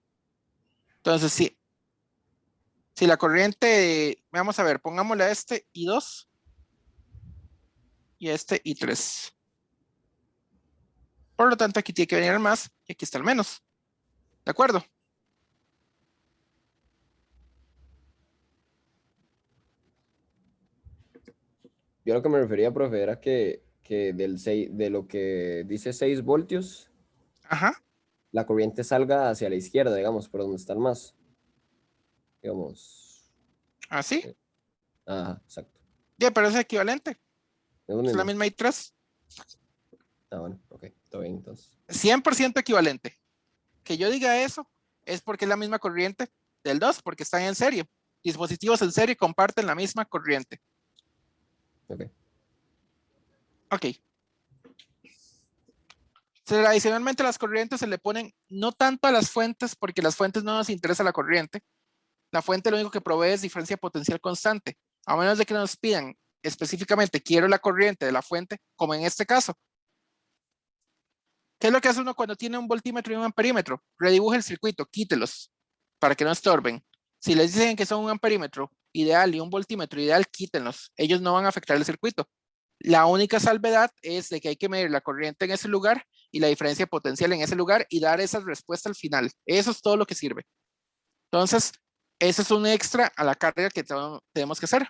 Entonces, sí. Si la corriente, vamos a ver, pongámosle a este I2 y a este I3. Por lo tanto, aquí tiene que venir el más y aquí está el menos. ¿De acuerdo? Yo lo que me refería, profe, era que de lo que dice 6 voltios, Ajá. la corriente salga hacia la izquierda, digamos, por donde está el más. Digamos. Así. Ajá, exacto. Ya, pero es equivalente. Es lo Es la mismo. misma I3. Ah, bueno, ok, todo bien, entonces. 100% equivalente. Que yo diga eso es porque es la misma corriente del 2, porque están en serie. Dispositivos en serie comparten la misma corriente. Ok. Ok. Adicionalmente, las corrientes se le ponen no tanto a las fuentes, porque las fuentes no nos interesa la corriente. La fuente lo único que provee es diferencia potencial constante. A menos de que nos pidan específicamente, quiero la corriente de la fuente, como en este caso. ¿Qué es lo que hace uno cuando tiene un voltímetro y un amperímetro? Redibuja el circuito, quítelos para que no estorben. Si les dicen que son un amperímetro ideal y un voltímetro ideal, quítenlos. Ellos no van a afectar el circuito. La única salvedad es de que hay que medir la corriente en ese lugar y la diferencia potencial en ese lugar y dar esa respuesta al final. Eso es todo lo que sirve. Entonces, eso es un extra a la carga que tenemos que hacer.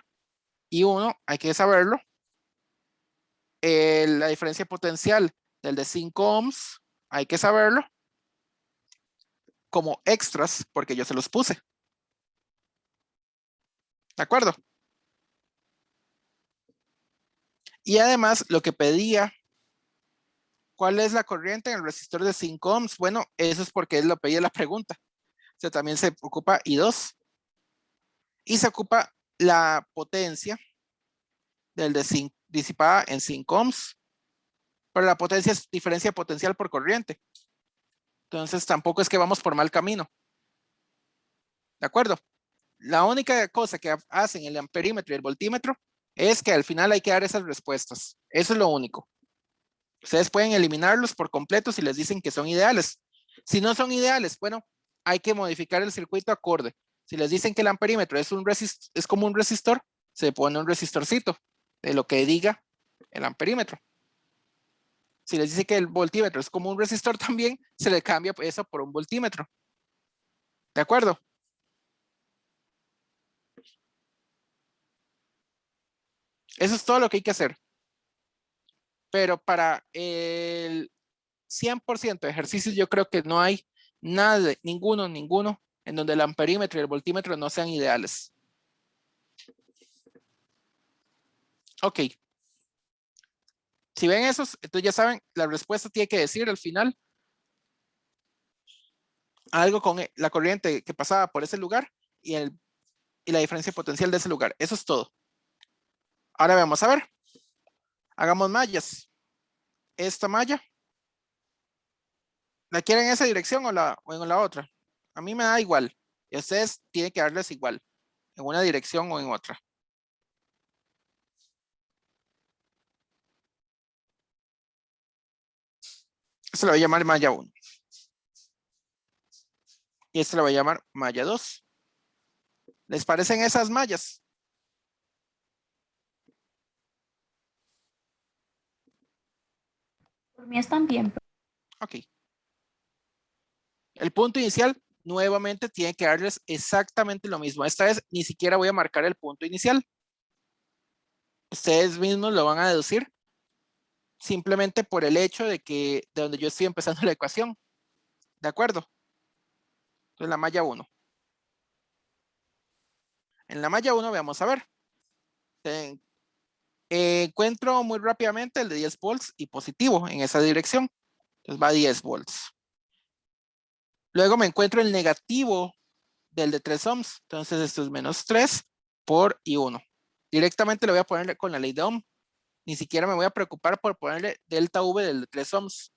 Y uno, hay que saberlo. La diferencia potencial del de 5 ohms, hay que saberlo como extras porque yo se los puse. ¿De acuerdo? Y además, lo que pedía, ¿cuál es la corriente en el resistor de 5 ohms? Bueno, eso es porque él lo pedía la pregunta. O sea, también se ocupa I2. Y se ocupa la potencia del de 5, disipada en 5 ohms. Pero la potencia es diferencia potencial por corriente. Entonces, tampoco es que vamos por mal camino. ¿De acuerdo? La única cosa que hacen el amperímetro y el voltímetro es que al final hay que dar esas respuestas. Eso es lo único. Ustedes pueden eliminarlos por completo si les dicen que son ideales. Si no son ideales, bueno, hay que modificar el circuito acorde. Si les dicen que el amperímetro es como un resistor, se pone un resistorcito de lo que diga el amperímetro. Si les dice que el voltímetro es como un resistor también, se le cambia eso por un voltímetro. ¿De acuerdo? Eso es todo lo que hay que hacer. Pero para el 100% de ejercicios yo creo que no hay nada, ninguno, en donde el amperímetro y el voltímetro no sean ideales. Ok. Si ven esos, entonces ya saben, la respuesta tiene que decir al final algo con la corriente que pasaba por ese lugar y la diferencia potencial de ese lugar. Eso es todo. Ahora vamos a ver. Hagamos mallas. Esta malla, ¿la quieren en esa dirección o en la otra? A mí me da igual. Y a ustedes tienen que darles igual, en una dirección o en otra. Esto lo voy a llamar malla 1. Y esto lo voy a llamar malla 2. ¿Les parecen esas mallas? Por mí están bien. Ok. El punto inicial, nuevamente, tiene que darles exactamente lo mismo. Esta vez ni siquiera voy a marcar el punto inicial. Ustedes mismos lo van a deducir simplemente por el hecho de donde yo estoy empezando la ecuación. ¿De acuerdo? Entonces la malla 1. En la malla 1 vamos a ver. Encuentro muy rápidamente el de 10 volts y positivo en esa dirección. Entonces va a 10 volts. Luego me encuentro el negativo del de 3 ohms. Entonces esto es menos 3 por I1. Directamente lo voy a poner con la ley de Ohm. Ni siquiera me voy a preocupar por ponerle delta V del de 3 ohms.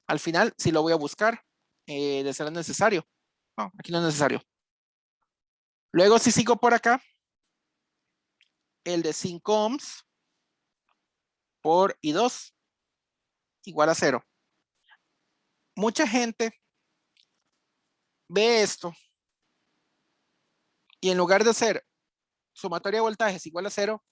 Al final sí lo voy a buscar de ser necesario. No, aquí no es necesario. Luego si sigo por acá, el de 5 ohms por I2 igual a 0. Mucha gente ve esto y en lugar de hacer sumatoria de voltajes igual a 0,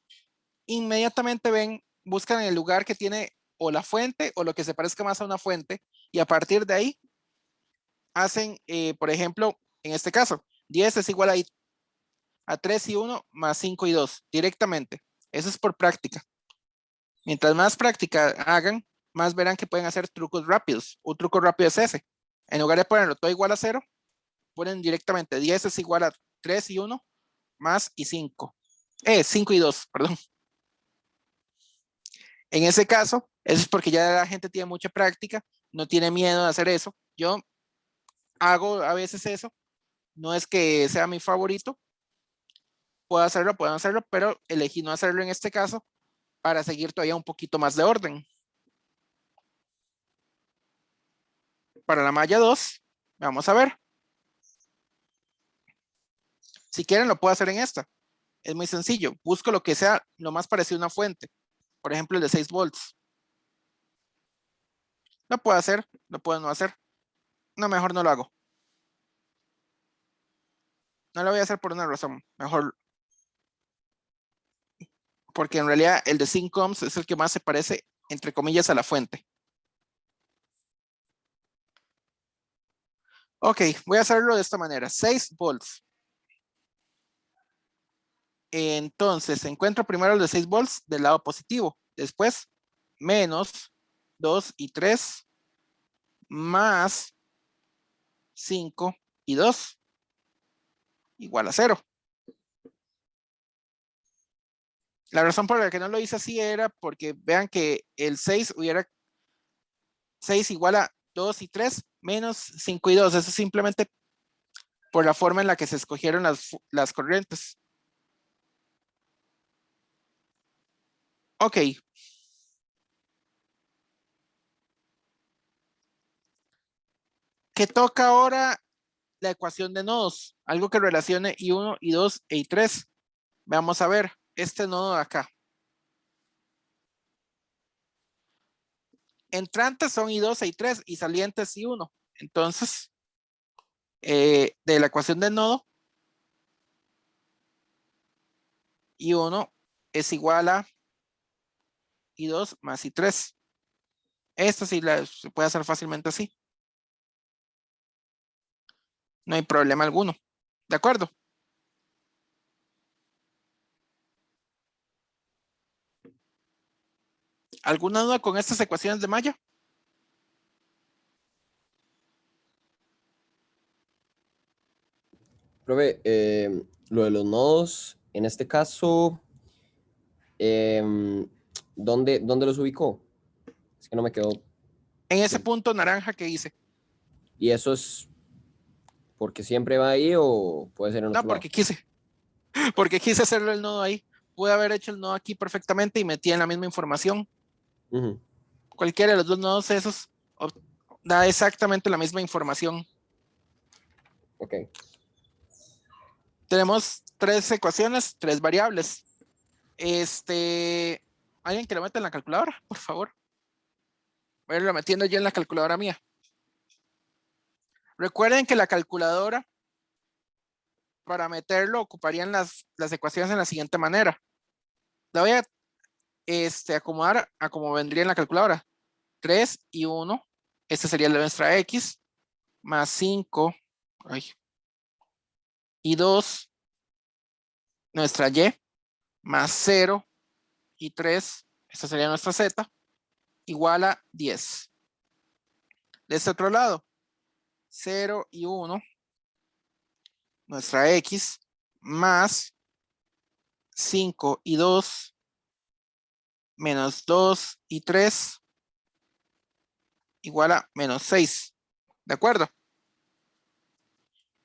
inmediatamente buscan el lugar que tiene o la fuente o lo que se parezca más a una fuente y a partir de ahí hacen, por ejemplo, en este caso, 10 es igual a 3 y 1 más 5 y 2 directamente. Eso es por práctica. Mientras más práctica hagan, más verán que pueden hacer trucos rápidos. Un truco rápido es ese. En lugar de ponerlo todo igual a 0, ponen directamente 10 es igual a 3 y 1 más y 5. 5 y 2, perdón. En ese caso, eso es porque ya la gente tiene mucha práctica, no tiene miedo de hacer eso. Yo hago a veces eso. No es que sea mi favorito. Puedo hacerlo, pero elegí no hacerlo en este caso para seguir todavía un poquito más de orden. para la malla 2, vamos a ver. Si quieren, lo puedo hacer en esta. Es muy sencillo. Busco lo que sea lo más parecido a una fuente. Por ejemplo, el de 6 volts. Lo puedo hacer, lo puedo no hacer. No, mejor no lo hago. No lo voy a hacer por una razón. Mejor. Porque en realidad el de 5 ohms es el que más se parece, entre comillas, a la fuente. Ok, voy a hacerlo de esta manera. 6 volts. Entonces, encuentro primero el de 6 volts del lado positivo. Después, menos 2 y 3, más 5 y 2, igual a 0. La razón por la que no lo hice así era porque vean que el 6 hubiera 6 igual a 2 y 3, menos 5 y 2. Eso es simplemente por la forma en la que se escogieron las corrientes. Ok. ¿Qué toca ahora? La ecuación de nodos. Algo que relacione I1, I2 e I3. Vamos a ver este nodo de acá. Entrantes son I2 e I3 y salientes I1. Entonces, de la ecuación del nodo, I1 es igual a I2 más I3. Esto sí se puede hacer fácilmente así. No hay problema alguno. ¿De acuerdo? ¿Alguna duda con estas ecuaciones de malla? Profe, lo de los nodos, en este caso, ¿dónde los ubicó? Es que no me quedó. En ese punto naranja que hice. ¿Y eso es porque siempre va ahí o puede ser en No, otro lado? porque quise. Porque quise hacerle el nodo ahí. Pude haber hecho el nodo aquí perfectamente y metí en la misma información. Ujú. Cualquiera de los dos nodos esos da exactamente la misma información. Ok. Tenemos 3 ecuaciones, 3 variables. ¿Alguien que lo meta en la calculadora, por favor? Voy a irlo metiendo yo en la calculadora mía. Recuerden que la calculadora, para meterlo, ocuparían las ecuaciones en la siguiente manera. La voy a acomodar a como vendría en la calculadora. 3 y 1. Esta sería nuestra X. Más 5. Y 2. Nuestra Y. Más 0 y 3. Esta sería nuestra Z. Igual a 10. De este otro lado. 0 y 1. Nuestra X. Más 5 y 2. Menos 2 y 3. Igual a menos 6. ¿De acuerdo?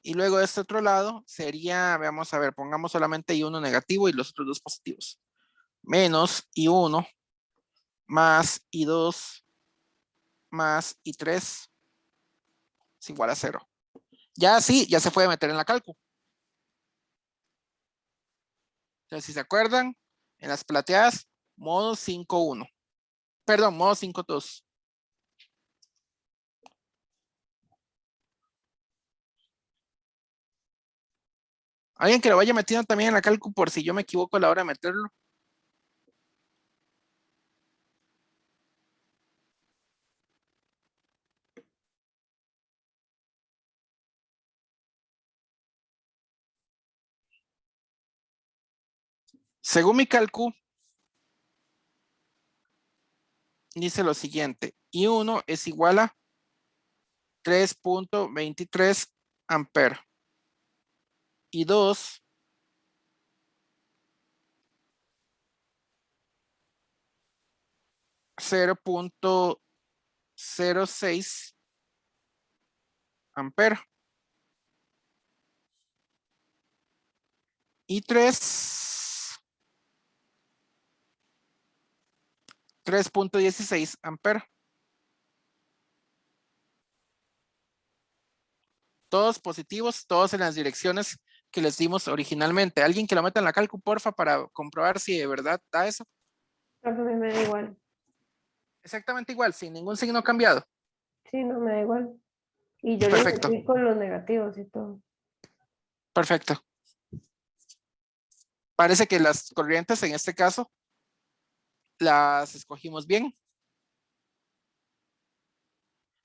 Y luego de este otro lado sería, veamos a ver, pongamos solamente I1 negativo y los otros dos positivos. Menos I1 más I2 más I3 es igual a 0. Ya sí, ya se puede meter en la cálculo. Entonces, si se acuerdan, en las plateadas, modo 5.1. Perdón, modo 5.2. Alguien que lo vaya metiendo también en la cálculo por si yo me equivoco a la hora de meterlo. Según mi cálculo, dice lo siguiente. I1 es igual a 3.23 amperes. I2 0.06 amperes. I3 3.16 amperes. todos positivos, todos en las direcciones que les dimos originalmente. Alguien que lo meta en la calcu, porfa, para comprobar si de verdad da eso. Profe, a mí me da igual. Exactamente igual, sin ningún signo cambiado. Sí, no, me da igual. Y yo le Perfecto, metí con los negativos y todo. perfecto. Parece que las corrientes en este caso las escogimos bien.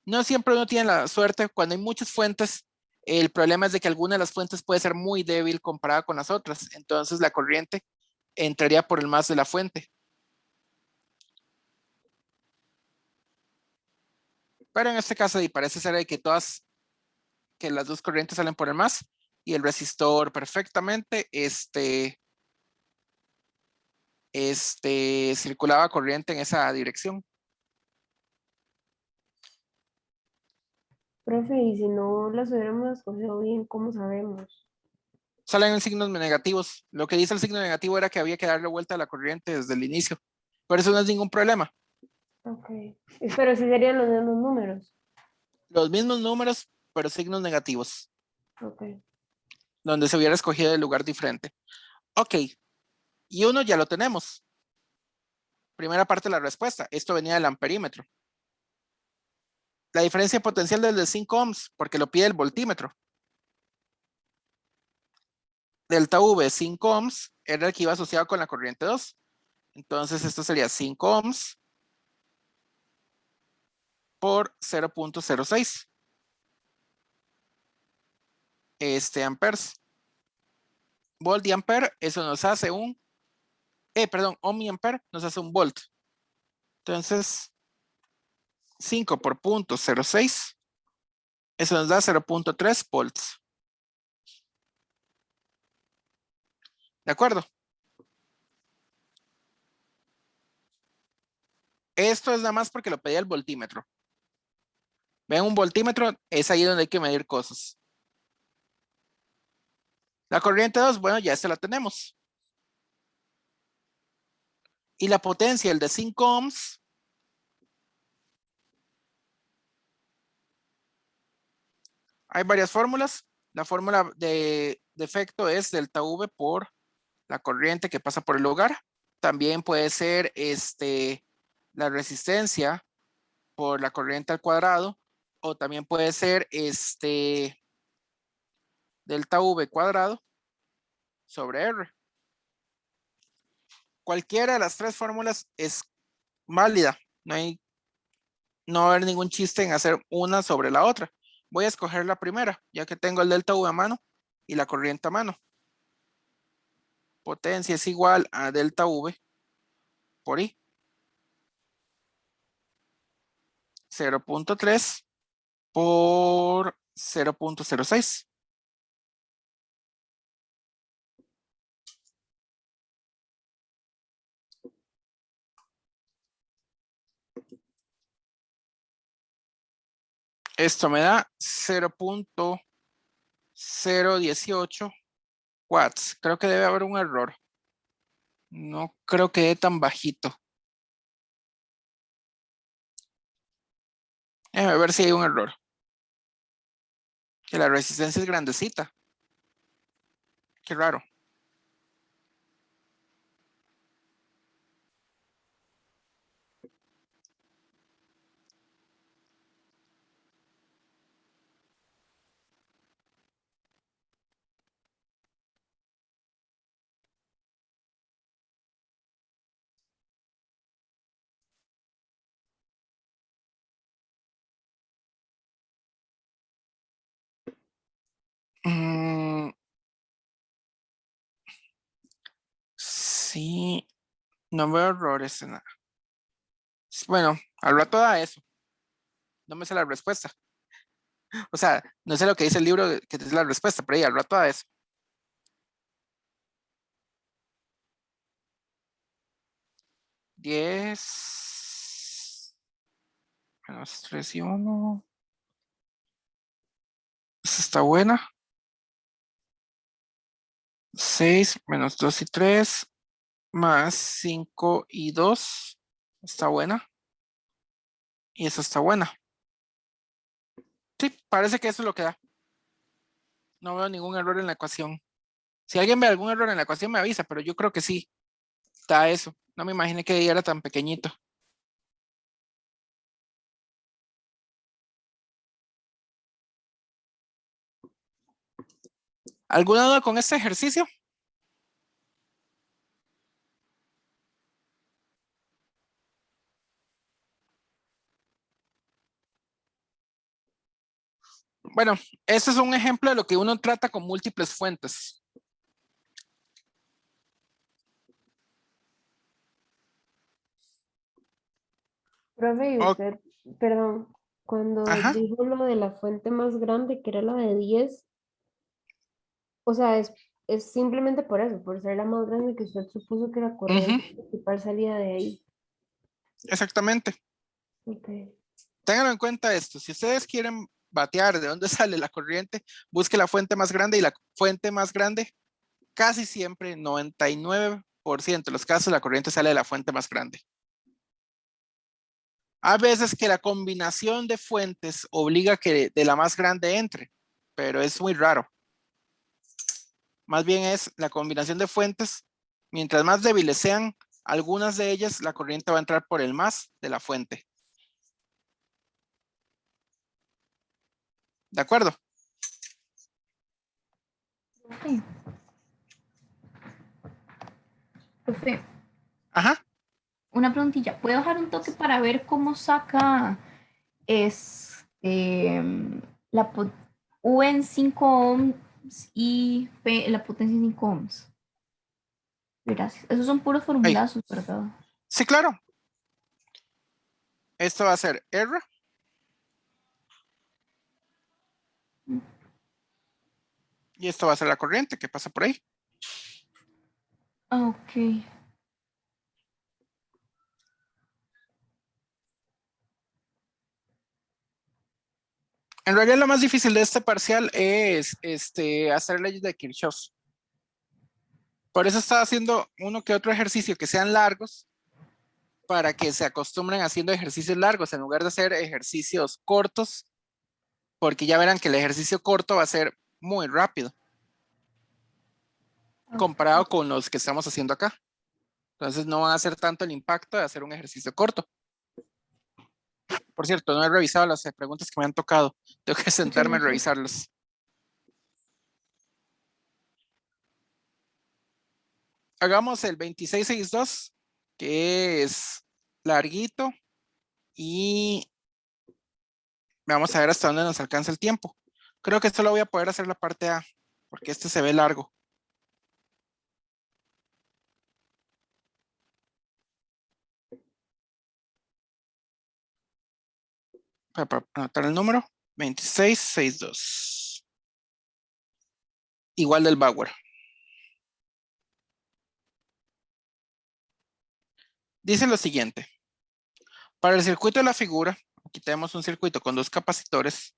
No siempre uno tiene la suerte. Cuando hay muchas fuentes, el problema es de que alguna de las fuentes puede ser muy débil comparada con las otras. Entonces la corriente entraría por el más de la fuente. Pero en este caso parece ser de que que las dos corrientes salen por el más y el resistor perfectamente circulaba corriente en esa dirección. Profe, y si no las hubiéramos escogido bien, ¿cómo sabemos? Salen en signos negativos. Lo que dice el signo negativo era que había que darle vuelta a la corriente desde el inicio. Pero eso no es ningún problema. Ok. Pero sí serían los mismos números. Los mismos números, pero signos negativos, Ok. donde se hubiera escogido el lugar diferente. Ok, y uno ya lo tenemos. Primera parte de la respuesta. Esto venía del amperímetro. La diferencia potencial del de 5 ohms, porque lo pide el voltímetro. Delta V 5 ohms era el que iba asociado con la corriente 2. Entonces esto sería 5 ohms por 0.06 amperes. Volt y ampere, eso nos hace ohm y ampere nos hace un volt. Entonces 5 por 0.06, eso nos da 0.3 volts. ¿De acuerdo? Esto es nada más porque lo pedía el voltímetro. Ven, un voltímetro es ahí donde hay que medir cosas. La corriente 2, bueno, ya esta la tenemos. Y la potencia, el de 5 ohms, hay varias fórmulas. La fórmula de efecto es delta V por la corriente que pasa por el lugar. También puede ser la resistencia por la corriente al cuadrado, o también puede ser delta V cuadrado sobre R. Cualquiera de las tres fórmulas es válida. No va a haber ningún chiste en hacer una sobre la otra. Voy a escoger la primera, ya que tengo el delta V a mano y la corriente a mano. Potencia es igual a delta V por I. 0.3 por 0.06. Esto me da 0.018 watts. Creo que debe haber un error. No creo que dé tan bajito. Déjame ver si hay un error. Que la resistencia es grandecita. Qué raro. Sí, no veo errores en nada. Bueno, al rato da eso. No me sé la respuesta. O sea, no sé lo que dice el libro que es la respuesta, pero ahí al rato da eso. $10 menos 3 y 1. Esa está buena. 6 menos 2 y 3 más 5 y 2. Está buena. Y esa está buena. Sí, parece que eso es lo que da. No veo ningún error en la ecuación. Si alguien ve algún error en la ecuación me avisa, pero yo creo que sí. Está eso. No me imaginé que era tan pequeñito. ¿Alguna duda con este ejercicio? Bueno, este es un ejemplo de lo que uno trata con múltiples fuentes. Profe, y Ok, usted, perdón, cuando ajá. dijo lo de la fuente más grande, que era la de 10, o sea, es simplemente por eso, por ser la más grande que usted supuso que la Ujú, corriente principal salía de ahí. exactamente. Ok. Ténganlo en cuenta esto. Si ustedes quieren batear de dónde sale la corriente, busque la fuente más grande y la fuente más grande, casi siempre, 99% de los casos, la corriente sale de la fuente más grande. Hay veces que la combinación de fuentes obliga que de la más grande entre, pero es muy raro. Más bien es la combinación de fuentes. Mientras más débiles sean algunas de ellas, la corriente va a entrar por el más de la fuente. ¿De acuerdo? Profe, profe, Ajá. una preguntilla. ¿Puedo dejar un toque para ver cómo saca la U en 5 ohms y P en la potencia en 5 ohms? Gracias. Esos son puros Ahí. formulazos, ¿verdad? Sí, claro. Esto va a ser R. Y esto va a ser la corriente que pasa por ahí. Ah, ok. En realidad lo más difícil de este parcial es hacer leyes de Kirchhoff. Por eso estaba haciendo uno que otro ejercicio que sean largos para que se acostumbren haciendo ejercicios largos en lugar de hacer ejercicios cortos, porque ya verán que el ejercicio corto va a ser muy rápido comparado con los que estamos haciendo acá. Entonces no van a hacer tanto el impacto de hacer un ejercicio corto. Por cierto, no he revisado las preguntas que me han tocado. Tengo que Muchas sentarme a gracias. revisarlas. Hagamos el 2662, que es larguito, y vamos a ver hasta dónde nos alcanza el tiempo. Creo que esto lo voy a poder hacer la parte A, porque este se ve largo. Para anotar el número, 2662. Igual del Bauer. Dice lo siguiente. Para el circuito de la figura, aquí tenemos un circuito con dos capacitores.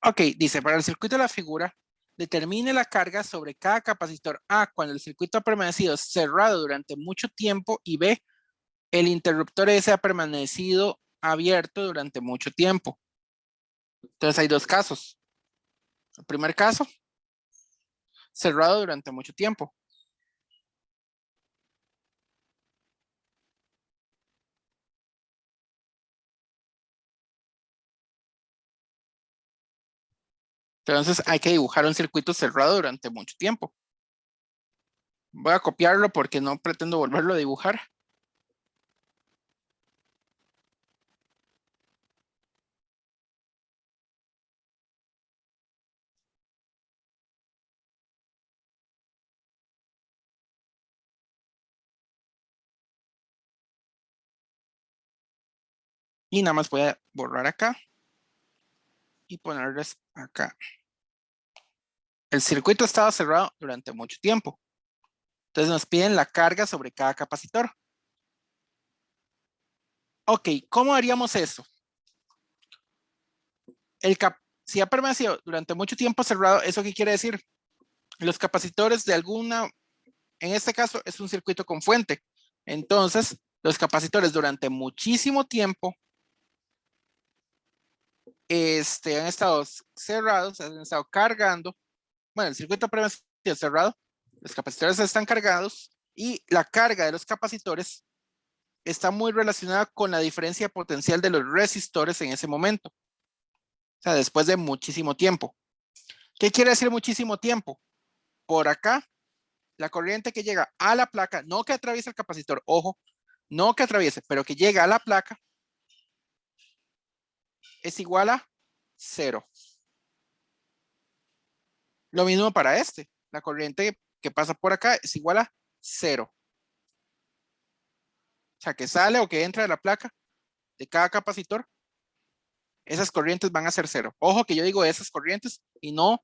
Ok, dice, para el circuito de la figura, determine la carga sobre cada capacitor A cuando el circuito ha permanecido cerrado durante mucho tiempo y B, el interruptor S ha permanecido abierto durante mucho tiempo. Entonces hay dos casos. El primer caso, cerrado durante mucho tiempo. Entonces hay que dibujar un circuito cerrado durante mucho tiempo. Voy a copiarlo porque no pretendo volverlo a dibujar. Y nada más voy a borrar acá y ponerles acá. El circuito estaba cerrado durante mucho tiempo. Entonces nos piden la carga sobre cada capacitor. Ok, ¿cómo haríamos eso? Si ha permanecido durante mucho tiempo cerrado, ¿eso qué quiere decir? Los capacitores de alguna, en este caso es un circuito con fuente. Entonces, los capacitores durante muchísimo tiempo han estado cerrados, han estado cargando. Bueno, el circuito permanecido cerrado, los capacitores están cargados y la carga de los capacitores está muy relacionada con la diferencia potencial de los resistores en ese momento. O sea, después de muchísimo tiempo. ¿Qué quiere decir muchísimo tiempo? Por acá, la corriente que llega a la placa, no que atraviese el capacitor, ojo, no que atraviese, pero que llega a la placa, es igual a 0. Lo mismo para este. La corriente que pasa por acá es igual a 0. O sea, que sale o que entra de la placa de cada capacitor, esas corrientes van a ser 0. Ojo que yo digo esas corrientes y no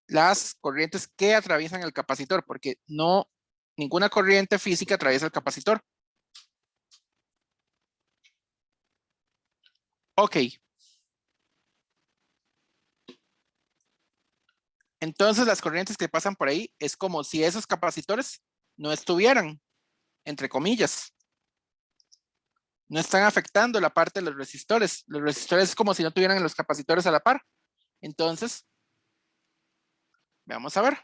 las corrientes que atraviesan el capacitor, porque no, ninguna corriente física atraviesa el capacitor. Ok. Entonces las corrientes que pasan por ahí es como si esos capacitores no estuvieran, entre comillas. No están afectando la parte de los resistores. Los resistores es como si no tuvieran los capacitores a la par. Entonces, vamos a ver.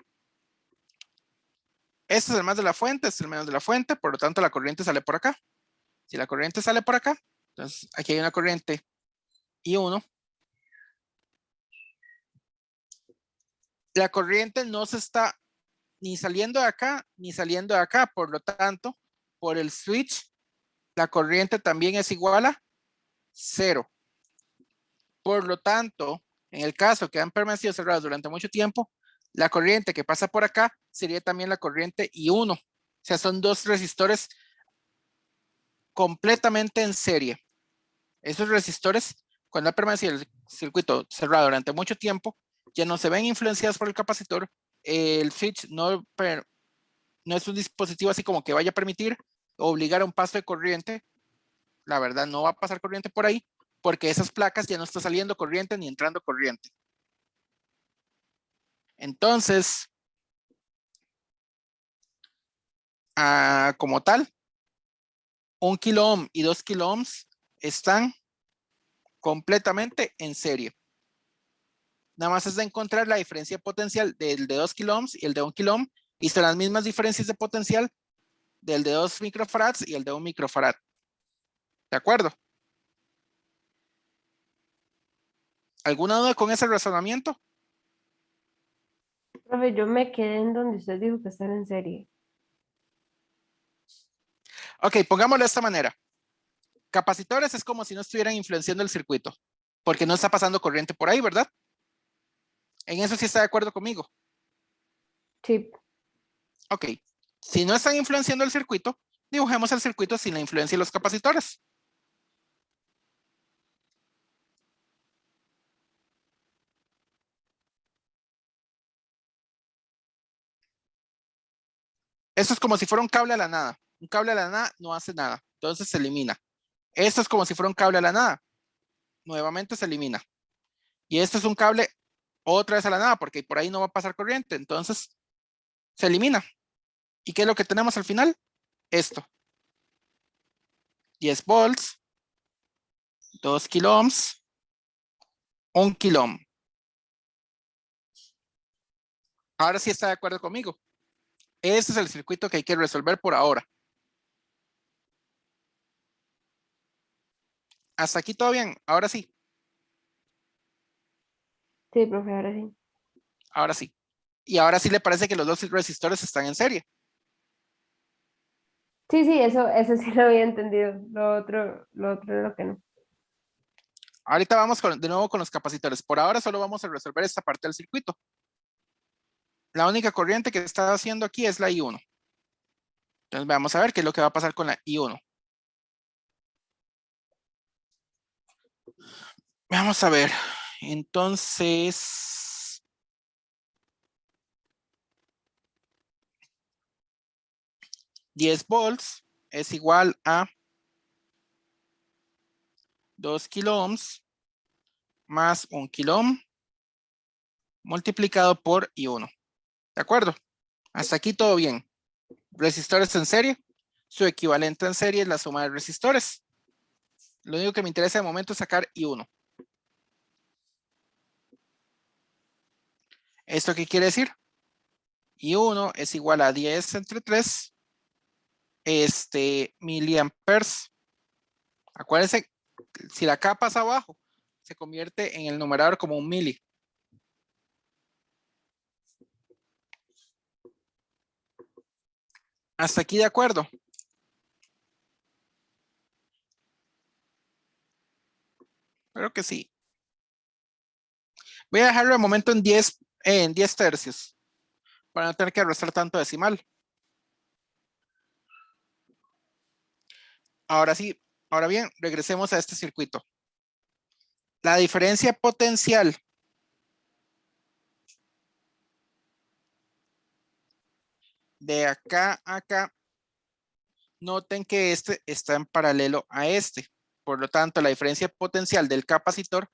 Este es el más de la fuente, este es el menos de la fuente, por lo tanto la corriente sale por acá. Si la corriente sale por acá, entonces aquí hay una corriente I1. La corriente no se está ni saliendo de acá, ni saliendo de acá, por lo tanto, por el switch, la corriente también es igual a 0. Por lo tanto, en el caso que han permanecido cerrados durante mucho tiempo, la corriente que pasa por acá sería también la corriente I1. O sea, son dos resistores completamente en serie. Esos resistores, cuando ha permanecido el circuito cerrado durante mucho tiempo, ya no se ven influenciados por el capacitor. El switch no es un dispositivo así como que vaya a permitir obligar a un paso de corriente. La verdad, no va a pasar corriente por ahí, porque esas placas ya no está saliendo corriente ni entrando corriente. Entonces, como tal, 1 kilo ohm y 2 kilo ohms están completamente en serie. Nada más es de encontrar la diferencia potencial del de 2 kilo ohms y el de 1 kilo ohm, y son las mismas diferencias de potencial del de 2 microfarads y el de 1 microfarad. ¿De acuerdo? ¿Alguna duda con ese razonamiento? Profe, yo me quedé en donde usted dijo que están en serie. Ok, pongámoslo de esta manera. Capacitores es como si no estuvieran influenciando el circuito, porque no está pasando corriente por ahí, ¿verdad? En eso sí está de acuerdo conmigo. Sí. Ok, si no están influenciando el circuito, dibujemos el circuito sin la influencia de los capacitores. Esto es como si fuera un cable a la nada. Un cable a la nada no hace nada, entonces se elimina. Esto es como si fuera un cable a la nada. Nuevamente se elimina. Y esto es un cable otra vez a la nada, porque por ahí no va a pasar corriente, entonces se elimina. ¿Y qué es lo que tenemos al final? Esto. 10 volts, 2 kilo ohms, 1 kilo ohm. Ahora sí está de acuerdo conmigo. Ese es el circuito que hay que resolver por ahora. Hasta aquí todo bien. Ahora sí. Sí, profe, ahora sí. Ahora sí. Y ahora sí le parece que los dos resistores están en serie. Sí, sí, eso sí lo había entendido. Lo otro es lo que no. Ahorita vamos de nuevo con los capacitores. Por ahora solo vamos a resolver esta parte del circuito. La única corriente que está haciendo aquí es la I1. Entonces vamos a ver qué es lo que va a pasar con la I1. Vamos a ver. Entonces, $10 es igual a 2 kilo ohms más 1 kilo ohm multiplicado por I1. ¿De acuerdo? Hasta aquí todo bien. Resistores en serie. Su equivalente en serie es la suma de resistores. Lo único que me interesa de momento es sacar I1. ¿Esto qué quiere decir? I1 es igual a 10 entre 3 miliamperes. Acuérdense, si la K pasa abajo, se convierte en el numerador como un mili. ¿Hasta aquí de acuerdo? Creo que sí. Voy a dejarlo de momento en 10 tercios para no tener que restar tanto decimal. Ahora sí, ahora bien, regresemos a este circuito. La diferencia potencial de acá a acá, noten que este está en paralelo a este. Por lo tanto, la diferencia potencial del capacitor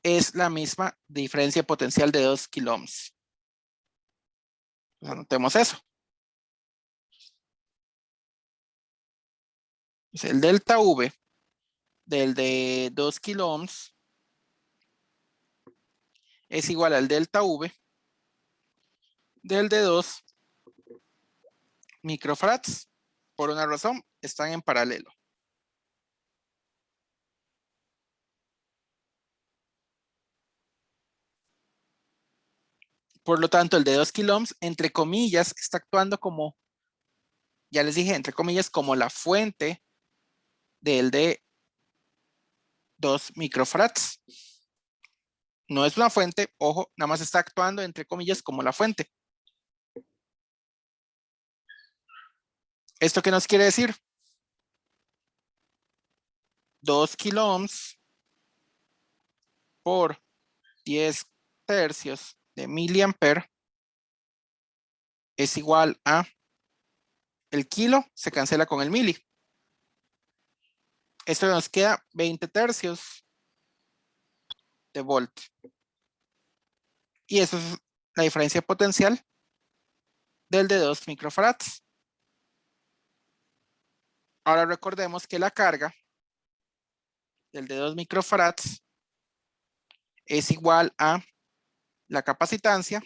es la misma diferencia potencial de 2 kilo ohms. Anotemos eso. Entonces, el delta V del de 2 kilo ohms es igual al delta V del de 2 microfarads. Por una razón, están en paralelo. Por lo tanto, el de 2 kilo ohms, entre comillas, está actuando como, ya les dije, entre comillas, como la fuente del de 2 microfarads. No es una fuente, ojo, nada más está actuando, entre comillas, como la fuente. ¿Esto qué nos quiere decir? 2 kilo ohms por 10 tercios de miliamper es igual a, el kilo se cancela con el mili. Esto nos queda 20 tercios de volt. Y eso es la diferencia potencial del de 2 microfarads. Ahora recordemos que la carga del de 2 microfarads es igual a la capacitancia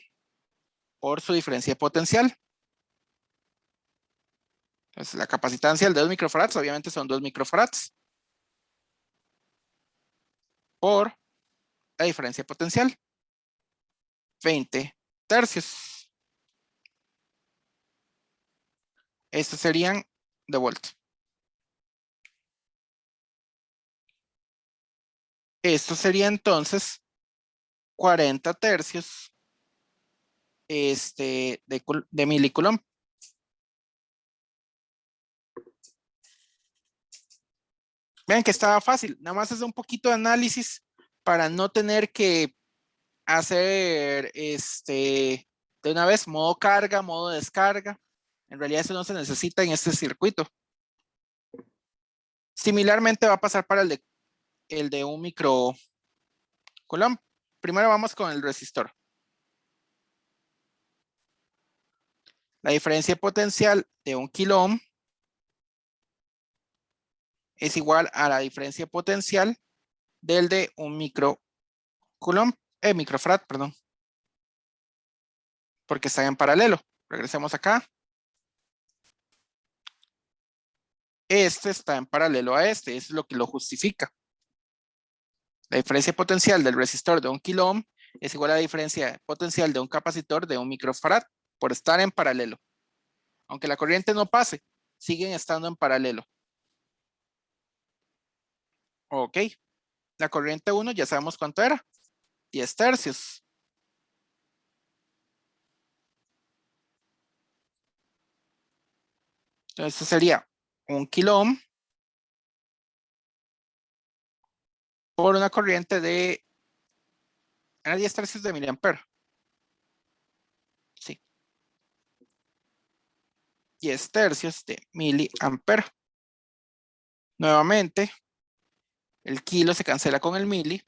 por su diferencia potencial. Entonces, la capacitancia del de 2 microfarads obviamente son 2 microfarads por la diferencia potencial, 20 tercios. Estos serían de volt. Esto sería entonces 40 tercios de milicoulomb. Vean que estaba fácil, nada más es un poquito de análisis para no tener que hacer de una vez modo carga, modo descarga. En realidad eso no se necesita en este circuito. Similarmente va a pasar para el de un microcoulomb. Primero vamos con el resistor. La diferencia potencial de 1 kilo ohm es igual a la diferencia potencial del de un microfarad, perdón. Porque están en paralelo. Regresemos acá. Este está en paralelo a este, eso es lo que lo justifica. La diferencia potencial del resistor de 1 kilo ohm es igual a la diferencia potencial de un capacitor de 1 microfarad por estar en paralelo. Aunque la corriente no pase, siguen estando en paralelo. Ok. La corriente 1 ya sabemos cuánto era. 10 tercios. Entonces, esto sería 1 kilo ohm por una corriente de 10 tercios de miliampere. Sí. 10 tercios de miliampere. Nuevamente, el kilo se cancela con el mili.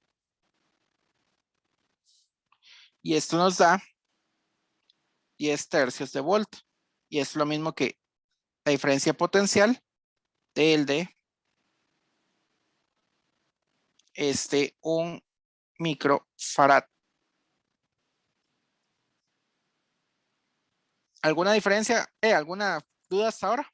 Y esto nos da 10 tercios de volt. Y es lo mismo que la diferencia potencial del de 1 microfarad. ¿Alguna diferencia? ¿Alguna duda hasta ahora?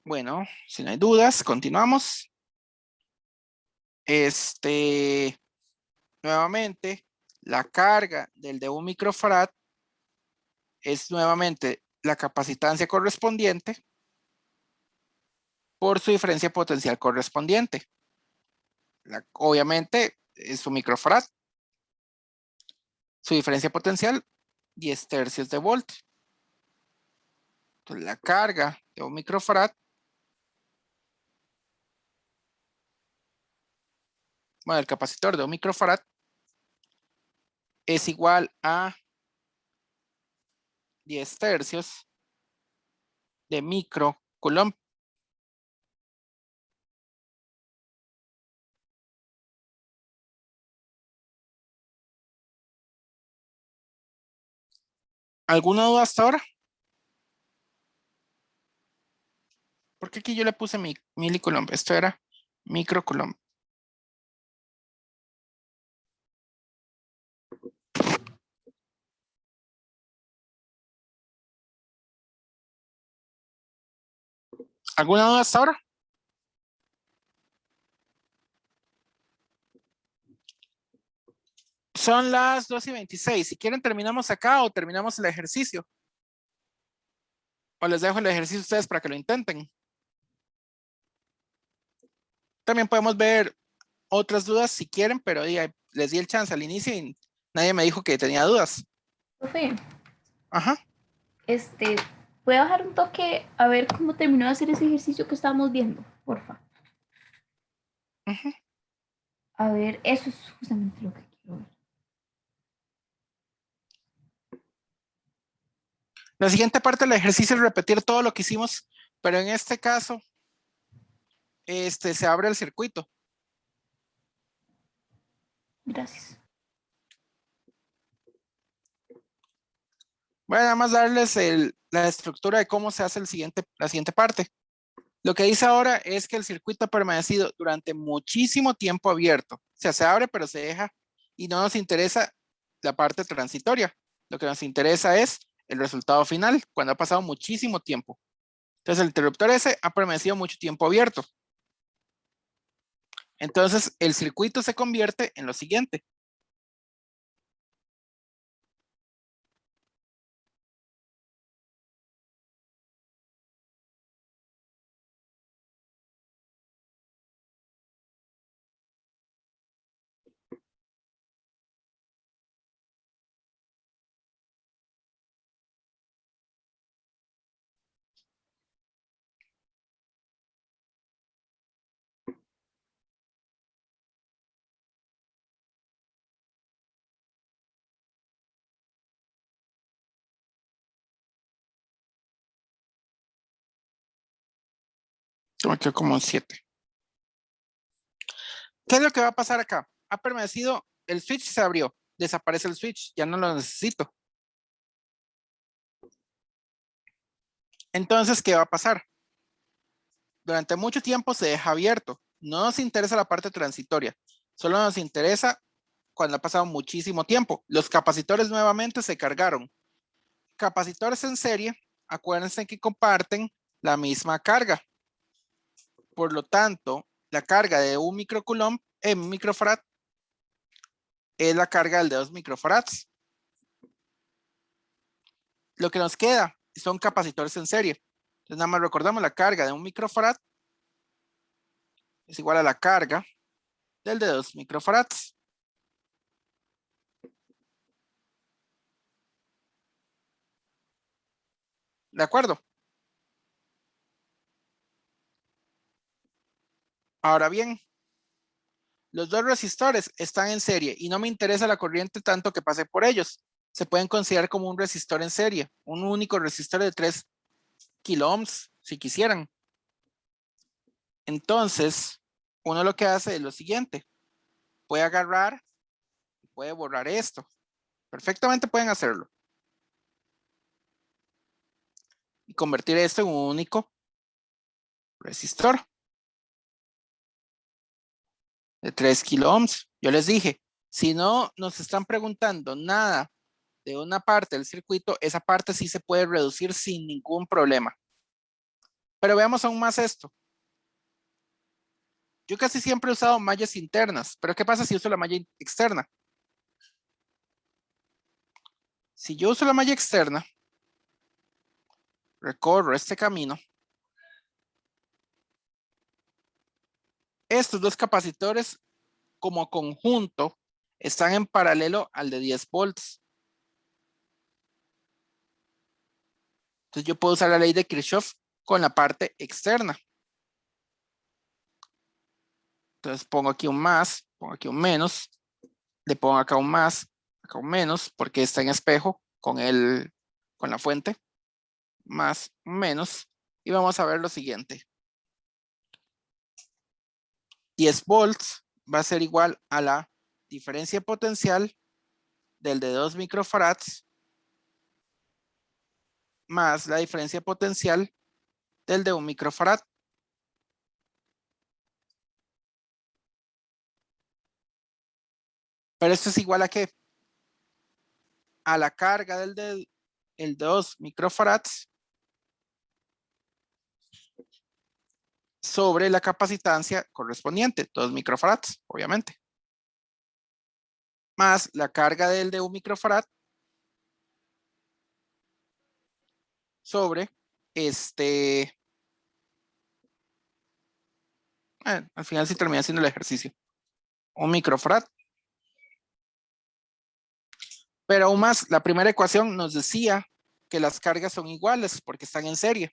Bueno, si no hay dudas, continuamos. Nuevamente, la carga del de 1 microfarad es nuevamente la capacitancia correspondiente por su diferencia potencial correspondiente. Obviamente es un microfarad. Su diferencia potencial, 10 tercios de volt. Entonces, la carga de 1 microfarad, bueno, el capacitor de 1 microfarad es igual a 10 tercios de microcoulomb. ¿Alguna duda hasta ahora? Porque aquí yo le puse milicoulomb. Esto era microcoulomb. ¿Alguna duda hasta ahora? Son las 2:26. Si quieren terminamos acá o terminamos el ejercicio. O les dejo el ejercicio a ustedes para que lo intenten. También podemos ver otras dudas si quieren, pero les di el chance al inicio y nadie me dijo que tenía dudas. Profe, Ajá. ¿puede bajar un toque a ver cómo terminó de hacer ese ejercicio que estábamos viendo? Porfa. Ujú. A ver, eso es justamente lo que quiero ver. La siguiente parte del ejercicio es repetir todo lo que hicimos, pero en este caso, se abre el circuito. Gracias. Voy a nada más darles la estructura de cómo se hace la siguiente parte. Lo que dice ahora es que el circuito ha permanecido durante muchísimo tiempo abierto. O sea, se abre, pero se deja y no nos interesa la parte transitoria. Lo que nos interesa es el resultado final, cuando ha pasado muchísimo tiempo. Entonces, el interruptor ese ha permanecido mucho tiempo abierto. Entonces, el circuito se convierte en lo siguiente. Me quedo como 7. ¿Qué es lo que va a pasar acá? Ha permanecido, el switch se abrió, desaparece el switch, ya no lo necesito. Entonces, ¿qué va a pasar? Durante mucho tiempo se deja abierto. No nos interesa la parte transitoria, solo nos interesa cuando ha pasado muchísimo tiempo. Los capacitores nuevamente se cargaron. Capacitores en serie, acuérdense que comparten la misma carga. Por lo tanto, la carga de 1 microcoulomb en microfarad es la carga del de 2 microfarads. Lo que nos queda son capacitores en serie. Entonces, nada más recordamos la carga de 1 microfarad es igual a la carga del de 2 microfarads. ¿De acuerdo? Ahora bien, los dos resistores están en serie y no me interesa la corriente tanto que pase por ellos. Se pueden considerar como un resistor en serie, un único resistor de 3 kilo ohms, si quisieran. Entonces, uno lo que hace es lo siguiente. Puede agarrar y puede borrar esto. Perfectamente pueden hacerlo. Y convertir esto en un único resistor de 3 kilo ohms. Yo les dije, si no nos están preguntando nada de una parte del circuito, esa parte sí se puede reducir sin ningún problema. Pero veamos aún más esto. Yo casi siempre he usado mallas internas, pero ¿qué pasa si uso la malla externa? Si yo uso la malla externa, recorro este camino, estos dos capacitores como conjunto están en paralelo al de 10 volts. Entonces yo puedo usar la ley de Kirchhoff con la parte externa. Entonces pongo aquí un más, pongo aquí un menos, le pongo acá un más, acá un menos, porque está en espejo con la fuente, más, menos, y vamos a ver lo siguiente. 10 volts va a ser igual a la diferencia potencial del de 2 microfarads más la diferencia potencial del de 1 microfarad. Pero esto es igual a ¿qué? A la carga del de 2 microfarads sobre la capacitancia correspondiente, 2 microfarads, obviamente. Más la carga del de 1 microfarad sobre al final sí termina haciendo el ejercicio. 1 microfarad. Pero aún más, la primera ecuación nos decía que las cargas son iguales porque están en serie.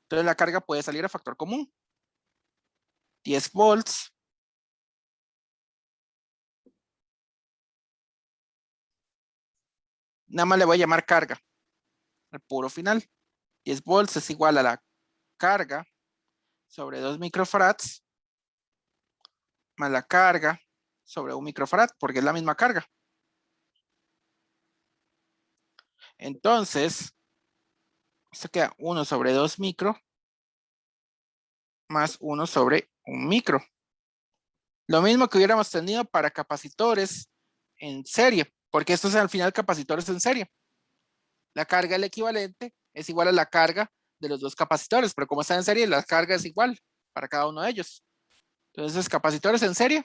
Entonces la carga puede salir a factor común. 10 volts nada más le voy a llamar carga al puro final. 10 volts es igual a la carga sobre 2 microfarads más la carga sobre 1 microfarad, porque es la misma carga. Entonces, esto queda 1 sobre 2 micro más 1 sobre 1 micro. Lo mismo que hubiéramos tenido para capacitores en serie, porque estos son al final capacitores en serie. La carga del equivalente es igual a la carga de los dos capacitores, pero como está en serie, la carga es igual para cada uno de ellos. Entonces, capacitores en serie,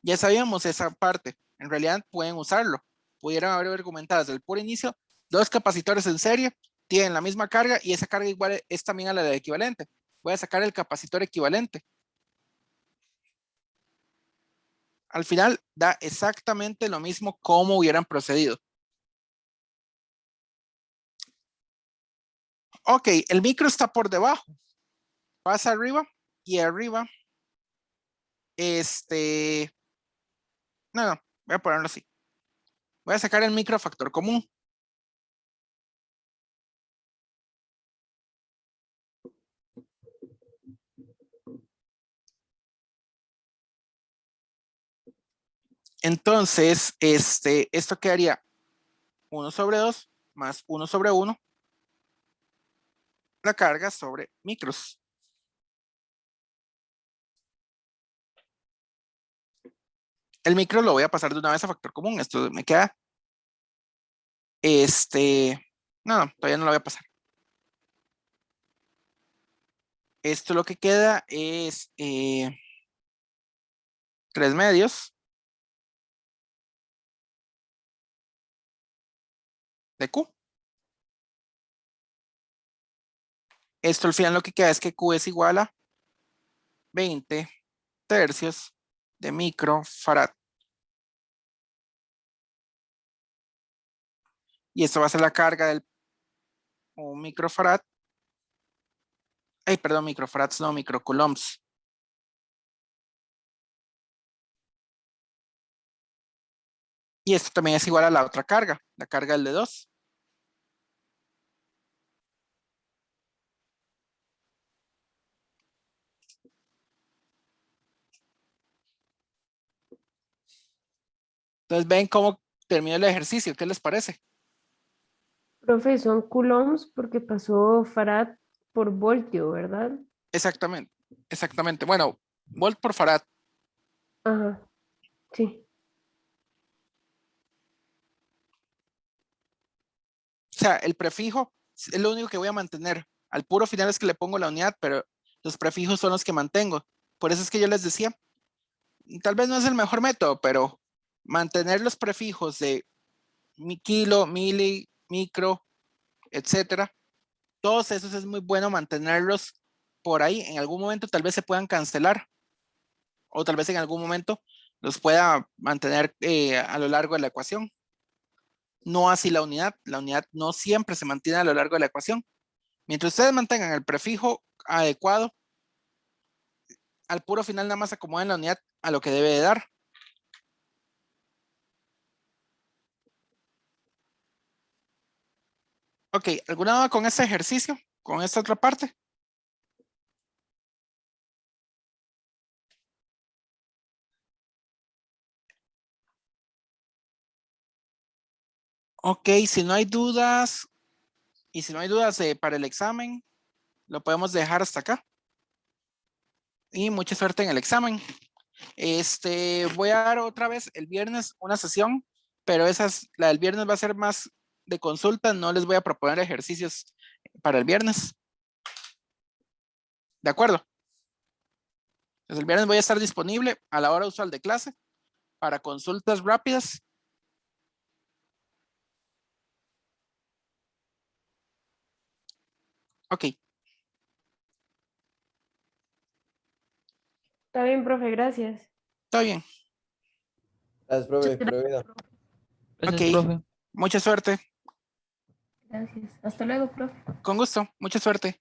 ya sabíamos esa parte. En realidad pueden usarlo. Pudieran haber argumentado desde el puro inicio, dos capacitores en serie tienen la misma carga y esa carga igual es también a la del equivalente. Voy a sacar el capacitor equivalente. Al final da exactamente lo mismo como hubieran procedido. Ok, el micro está por debajo. Pasa arriba y arriba. No, voy a ponerlo así. Voy a sacar el micro factor común. Entonces, esto quedaría 1 sobre 2 más 1 sobre 1. La carga sobre micros. El micro lo voy a pasar de una vez a factor común. Esto me queda. No, todavía no lo voy a pasar. Esto lo que queda es 3 medios de Q. Esto al final lo que queda es que Q es igual a 20 tercios de microfarad. Y esto va a ser la carga del un microfarad. Ay, perdón, microfarads, no, microcoulombs. Y esto también es igual a la otra carga, la carga del de 2. Entonces ven cómo terminó el ejercicio, ¿qué les parece? Profe, son coulombs porque pasó farad por voltio, ¿verdad? Exactamente, exactamente. Bueno, volt por farad. Ajá, sí. O sea, el prefijo es lo único que voy a mantener. Al puro final es que le pongo la unidad, pero los prefijos son los que mantengo. Por eso es que yo les decía, tal vez no es el mejor método, pero mantener los prefijos de kilo, mili, micro, etcétera, todos esos es muy bueno mantenerlos por ahí. En algún momento tal vez se puedan cancelar o tal vez en algún momento los pueda mantener a lo largo de la ecuación. No así la unidad no siempre se mantiene a lo largo de la ecuación. Mientras ustedes mantengan el prefijo adecuado, al puro final nada más acomoden la unidad a lo que debe de dar. Ok, ¿alguna duda con este ejercicio? ¿Con esta otra parte? Ok, si no hay dudas, y si no hay dudas para el examen, lo podemos dejar hasta acá. Y mucha suerte en el examen. Voy a dar otra vez el viernes una sesión, pero la del viernes va a ser más de consulta, no les voy a proponer ejercicios para el viernes. ¿De acuerdo? Entonces el viernes voy a estar disponible a la hora usual de clase para consultas rápidas. Ok, Está bien, profe, gracias. está bien. Gracias, profe. Pura vida. Gracias, Ok, profe. mucha suerte. Gracias. Hasta luego, profe. Con gusto, mucha suerte.